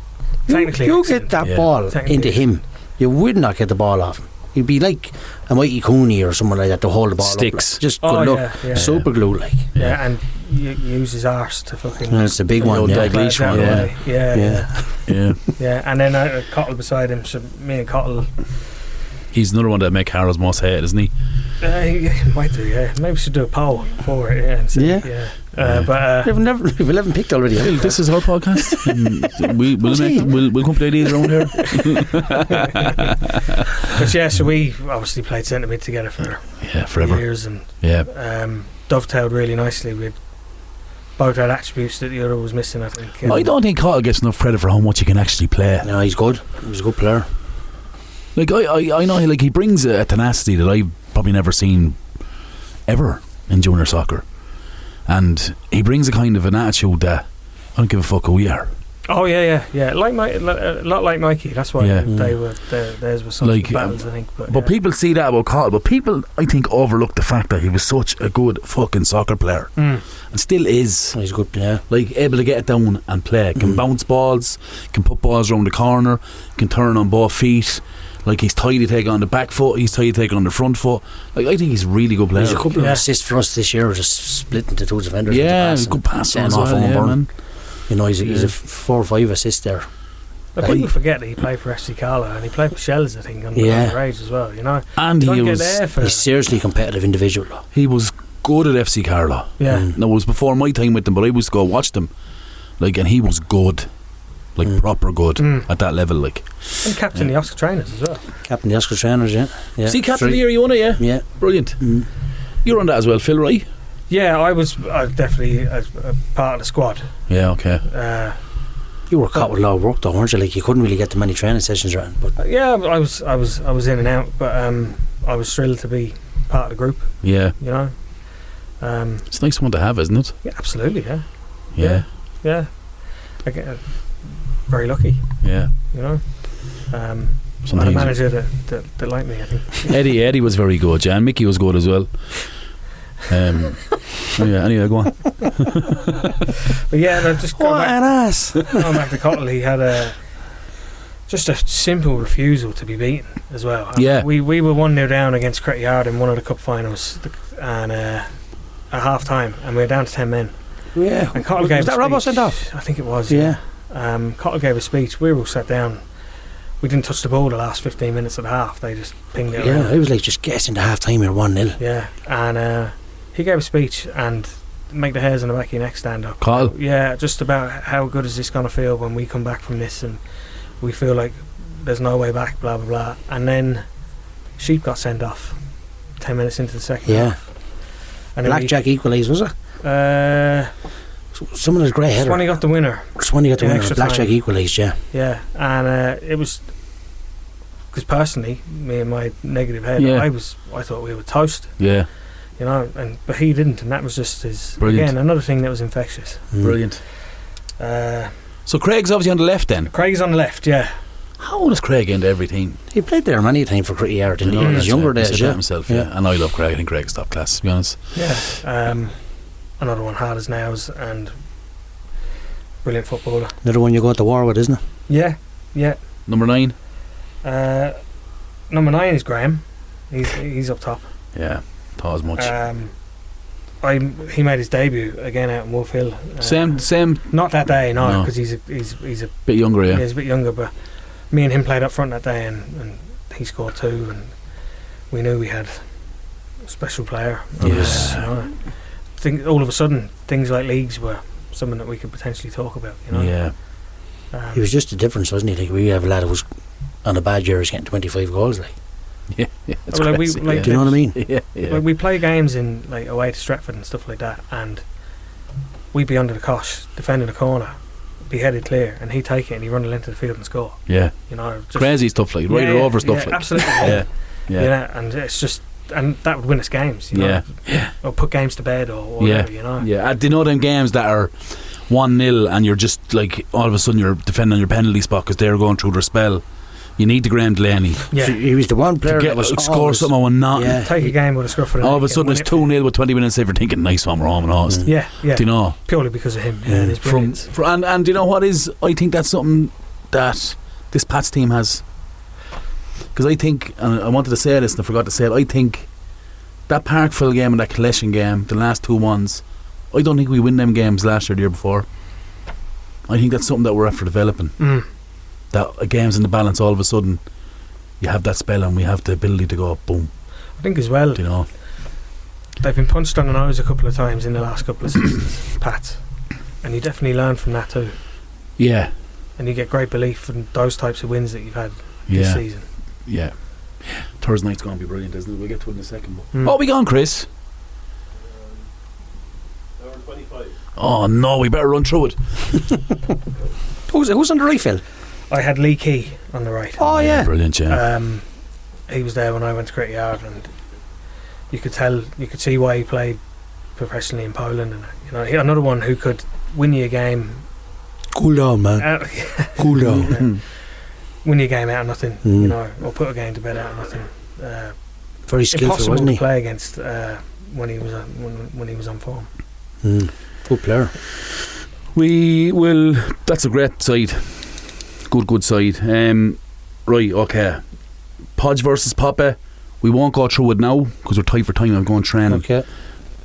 Technically
You
excellent.
get that
Yeah.
ball
Technically
into him, you would not get the ball off him. He'd be like a Mikey Cooney or someone like that to hold the ball
Sticks.
up. Like. Just
Oh,
good luck.
yeah.
Super glue, like.
Yeah, and you use his arse to fucking.
And it's the big one,
old
yeah.
Dalglish one,
yeah. Yeah.
Yeah.
Yeah, and then Cottle beside him. So me and Cottle,
He's another one that make Harrow's most hated, isn't he?
he might do. Yeah, maybe we should do a poll for it. Yeah, and see,
Yeah.
But
We've 11 picked already.
Phil, this is our podcast. We'll come play these around here.
but yeah, so we obviously played centre mid together for
Forever.
years and
Yeah.
dovetailed really nicely. We both had attributes that the other was missing, I think.
I don't think Cottle gets enough credit for how much he can actually play.
No, he's good. He's a good player.
Like I know, like he brings a tenacity that I've probably never seen ever in junior soccer, and he brings a kind of an attitude that I don't give a fuck who we are.
Oh yeah. Like a lot like Mikey. That's why
Yeah.
they were theirs were some
Like,
battles, I think. But
But
yeah.
people see that about Cottle, but people I think overlook the fact that he was such a good fucking soccer player and still is.
He's good, yeah.
Like able to get it down and play, can bounce balls, can put balls around the corner, can turn on both feet. Like he's tidy taking on the back foot, he's tidy taking on the front foot. Like I think he's a really good player.
He's a couple of assists for us this year, just splitting the two defenders.
Yeah,
with
he's
the
a good passer as
off
well,
on
yeah,
burn.
man.
You know, he's a 4 or 5 assists there.
But people forget that he played for FC Carlo and he played for Shells, I think, underage as well. You know,
And
you
he
don't get
was
there for
He's seriously competitive individual. Though.
he was good at FC Carlo.
yeah.
Now it was before my time with them, but I used to go watch them. Like, and he was good. Like proper good at that level, like.
And captain the Oscar trainers as well.
Captain the Oscar trainers, yeah.
See, captain of the year, you won it, yeah?
Yeah.
Brilliant. You're on that as well, Phil, right?
Yeah, I was definitely a part of the squad.
Yeah, okay.
You were caught with a lot of work though, weren't you? Like you couldn't really get too many training sessions around. But
Yeah, I was in and out, but I was thrilled to be part of the group.
Yeah.
You know,
It's a nice one to have, isn't it?
yeah, absolutely, yeah,
Yeah.
I get very lucky,
Yeah.
you know. I had a
Sometimes
manager that liked me, I think.
Eddie was very good, yeah, and Mickey was good as well. Anyway, go on.
But yeah, no, just going back,
ass!
going back to Cottle, he had just a simple refusal to be beaten as well.
Yeah.
We were 1-0 down against Cretty Yard in one of the cup finals, and at half time, and we were down to 10 men.
Yeah.
And Cottle gave
Was that
a
Robbo
speech.
sent off?
I think it was.
Yeah.
Cottle gave a speech. We were all sat down. We didn't touch the ball the last 15 minutes of the half. They just pinged it
Yeah,
around.
I was like just guessing the half time we were 1-0.
Yeah, and he gave a speech and make the hairs on the back of your neck stand up.
Cottle?
Yeah, just about how good is this going to feel when we come back from this and we feel like there's no way back, blah, blah, blah. And then Sheep got sent off 10 minutes into the second half. And then
Blackjack equalised, was it? Someone was great header.
Swanee got the winner.
Swanee got the
in
winner.
extra
Blackjack
time.
equalised, yeah.
Yeah, and it was because personally, me and my negative head,
Yeah.
I thought we were toast,
Yeah.
you know, but he didn't, and that was just his
Brilliant.
again another thing that was infectious.
Brilliant.
Uh,
So Craig's obviously on the left then.
Craig's on the left, yeah.
How does Craig into everything?
He played there many times for Critty Yard, didn't he? In his younger
He said
days,
that
yeah.
himself, yeah. And I love Craig. I think Craig's top class, to be honest.
Yeah. Another one hard as nails and brilliant footballer.
Another one you go to war with, isn't it?
Yeah.
Number 9.
Number 9 is Graham. He's up top.
Yeah, thought as much.
He made his debut again out in Wolf Hill.
Same.
Not that day, no,
No.
because he's a
Bit younger, yeah.
he's a bit younger. But me and him played up front that day, and he scored 2, and we knew we had a special player.
Yes.
You know, I think all of a sudden things like leagues were something that we could potentially talk about. You know.
Yeah.
He was just a difference, wasn't he? Like we have a lad who was on a bad year, he's getting 25 goals. Like,
Yeah. It's
Well, like,
crazy,
like,
yeah.
do you know what I mean?
Yeah.
Like we play games in like away to Stretford and stuff like that, and we'd be under the cosh defending a corner, be headed clear, and he'd take it and he'd run the length of the field and score.
Yeah.
You know, just
Crazy stuff like right over stuff like.
absolutely.
Yeah. Yeah.
And it's just, and that would win us games. You know?
Yeah.
Or put games to bed or whatever. You know.
Yeah. Do you know them games that are 1-0 and you're just like all of a sudden you're defending on your penalty spot because they're going through their spell. You need the Graham Delaney.
Yeah, so he was the one player that was
score something or not.
Yeah. Take a game with a scruff of the neck.
All of a sudden it's 2-0 with 20 minutes left. You're thinking, nice one, we're home and lost.
Yeah.
Do you know?
Purely because of him. Yeah, his brilliance.
And do you know what is? I think that's something that this Pats team has. Because I think, and I wanted to say this and I forgot to say it, I think that Parkville game and that Collection game, the last 2 ones, I don't think we win them games last year, the year before. I think that's something that we're after developing. That a game's in the balance, all of a sudden you have that spell and we have the ability to go boom.
I think as well,
you know,
they've been punched on the nose a couple of times in the last couple of seasons, Pats, and you definitely learn from that too.
Yeah,
and you get great belief from those types of wins that you've had this season.
Yeah, Thursday night's going to be brilliant, isn't it? We'll get to it in a second. Oh, we gone, Chris?
Hour 25.
Oh no, we better run through it.
Who's on the right, Phil?
I had Lee Key on the right.
Oh yeah,
brilliant. Yeah,
he was there when I went to Cricket Yard, and you could see why he played professionally in Poland. And you know, another one who could win you a game.
Cool down, man. Cool down.
Win your game out of nothing, you know, or put a game to bed out of nothing.
Very skillful,
impossible
wasn't he?
to play against when he was on form.
Good player.
We will. That's a great side. Good side. Right, okay. Podge versus Papa. We won't go through it now because we're tight for time. I'm going training.
Okay.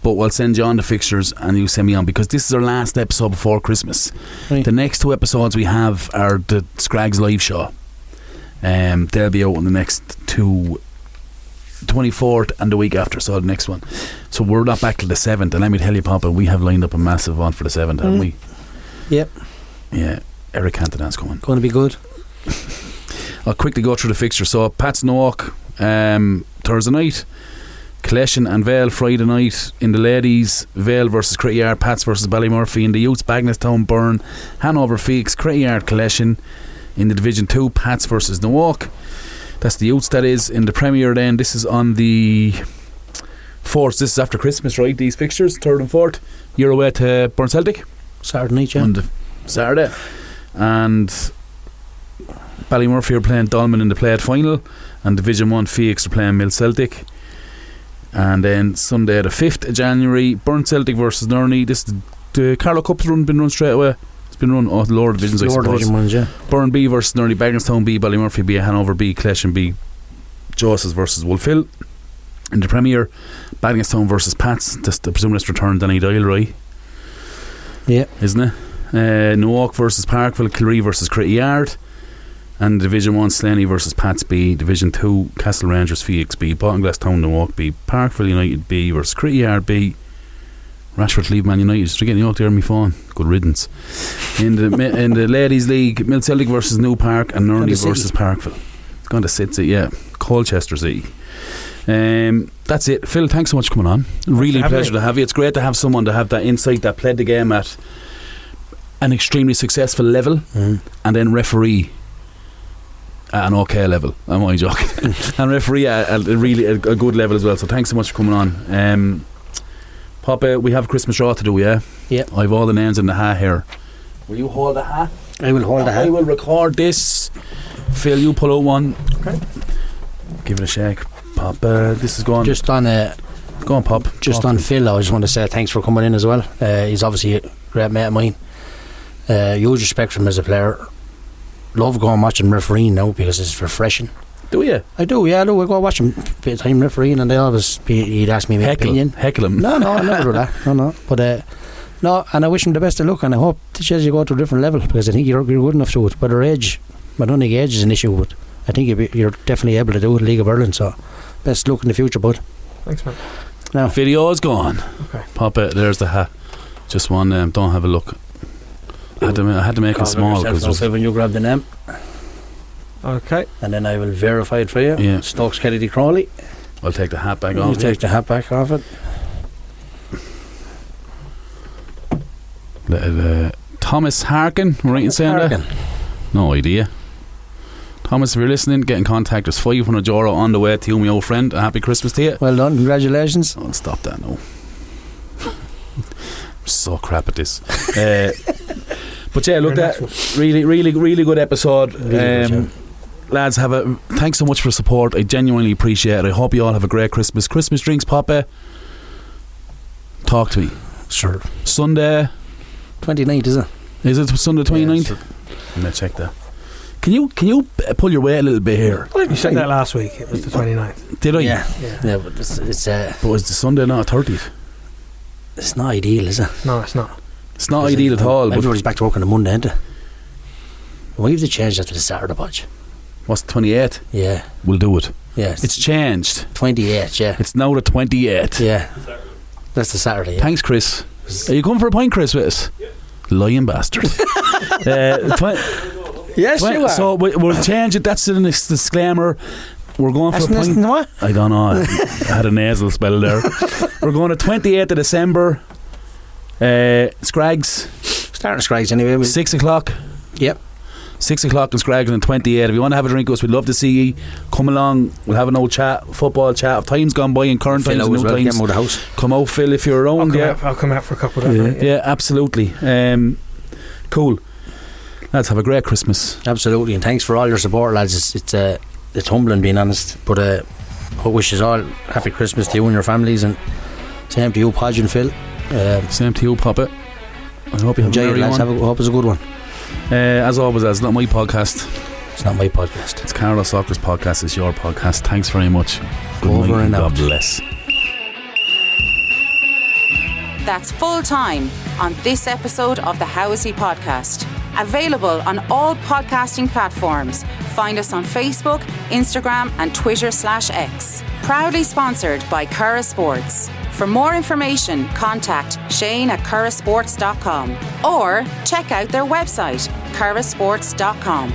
But we'll send you on the fixtures and you send me on because this is our last episode before Christmas. Right. The next 2 episodes we have are the Scrags live show. They'll be out on the next 24th and the week after, so the next one. So we're not back till the 7th, and let me tell you, Papa, we have lined up a massive one for the 7th, haven't we?
Yep.
Yeah, Eric Canton's coming.
Going to be good.
I'll quickly go through the fixture. So Pats Noak Thursday night, Collection and Vale Friday night. In the ladies, Vale versus Cricket Yard, Pats versus Ballymurphy. In the youths, Bagnallstown Burn, Hanover Feeks, Cricket Yard Collection. In the Division 2, Pats versus Noak. That's the youths, that is. In the Premier then, this is on the 4th. This is after Christmas, right? These fixtures, 3rd and 4th. You're away to Burn Celtic
Saturday night, yeah.
on the Saturday. And Ballymurphy are playing Dolman in the Play final. And Division 1 Feeks are playing Mill Celtic. And then Sunday the 5th of January, Burn Celtic versus Nurney. This is the Carlow Cup's been run straight away. It's been run off the lower divisions, I suppose.
Division ones, yeah.
Burn B versus Nurney, Bagnallstown B, Ballymurphy B, Hanover B, Collection B, Joseph's versus Wolfhill. In the Premier, Bagnallstown versus Pats. I presume that's returned Danny Doyle, right?
Yeah.
Isn't it? Noak versus Parkville, Kilree versus Cricket Yard. And Division 1, Slaney versus Pats B. Division 2, Castle Rangers Phoenix B. Bottomglasstown Noak B. Parkville United B versus Cricket Yard B. Rashford leave Man United. Just getting you out there on my phone. Good riddance. In the Ladies League, Mill Celtic versus New Park and Nurney versus Parkville. It's gone to City, yeah. Colchester City. That's it. Phil, thanks so much for coming on. Really a pleasure to have you. It's great to have someone to have that insight, that played the game at an extremely successful level and then referee at an okay level. I'm only joking. And referee at a good level as well. So thanks so much for coming on. Papa, we have a Christmas draw to do, yeah?
Yeah.
I've all the names in the hat here. Will you hold the hat?
I will hold the hat.
I will record this. Phil, you pull out one.
Okay.
Give it a shake. Papa, this is going.
Just on
go on, Pop.
Just on Phil, I just want to say thanks for coming in as well. He's obviously a great mate of mine. Huge respect for him as a player. Love going watching refereeing now because it's refreshing.
Do you?
I do, yeah. I do. I go watch him a bit of time refereeing, and he'd ask me my opinion.
Heckle him.
No, I never do that. No. But no, and I wish him the best of luck, and I hope that you go to a different level because I think you're good enough to it. Whether age, I don't think age is an issue, but I think you're definitely able to do it in League of Ireland. So best luck in the future, bud.
Thanks, man.
Now
video is gone.
Okay.
Papa, there's the hat. Just one. Don't have a look. I had to make it small because
when you grab the name.
Okay.
And then I will verify it for you.
Yeah.
Stokes Kennedy Crawley.
I'll take the hat back off.
You take the hat back off
it. Thomas Harkin, right in saying that? No idea. Thomas, if you're listening, get in contact. There's €500 on the way to you, my old friend. A happy Christmas to you.
Well done, congratulations.
I'll stop that now. So crap at this. But yeah, look, that really good episode. Lads, thanks so much for the support. I genuinely appreciate it. I hope you all have a great Christmas. Christmas drinks, Papa. Talk to me.
Sure.
Sunday
29th, is it?
Is it Sunday 29th?
Yeah,
I'm gonna check that. Can you pull your weight a little bit here?
You said that last week. It was the 29th.
Did I?
Yeah, but it's
But was the Sunday not a 30th?
it's not ideal, is it?
No, it's not.
It's not ideal at all. But
Everybody's back to work on the Monday, isn't it? We have to change that to the Saturday, Podge.
what's the 28th?
Yeah.
We'll do it.
Yeah.
It's changed.
28th, yeah.
It's now the 28th.
Yeah. That's the Saturday, yeah.
Thanks, Chris. Are you coming for a pint, Chris, with us? Yeah. Lying bastard.
Yes, you are.
So we'll change it. That's the disclaimer. We're going for a pint.
What?
I don't know. I had a nasal spell there. We're going to 28th of December. Scrags.
Starting Scrags anyway.
6 o'clock.
Yep.
6 o'clock in Scrags on 28th. If you want to have a drink with us, we'd love to see you. Come along. We'll have an old chat, football chat of times gone by and current times and new times.
Get him out of the house.
Come out, Phil, if you're around.
I'll come out for a couple of that.
Yeah, absolutely. Cool. Lads, have a great Christmas.
Absolutely, and thanks for all your support, lads. It's humbling, being honest, but I wish you all happy Christmas to you and your families, and same to you, Podge and Phil.
Same to you, Papa. I hope you
enjoy
have
it, lads. I hope it's a good one.
As always, it's not my podcast.
It's not my podcast.
It's Carlo Soccer's podcast. It's your podcast. Thanks very much. Good
Over
night
and
God
out.
bless.
That's full time on this episode of the How Is He podcast. Available on all podcasting platforms. Find us on Facebook, Instagram and Twitter/X. Proudly sponsored by Curra Sports. For more information, contact Shane@currasports.com or check out their website, currasports.com.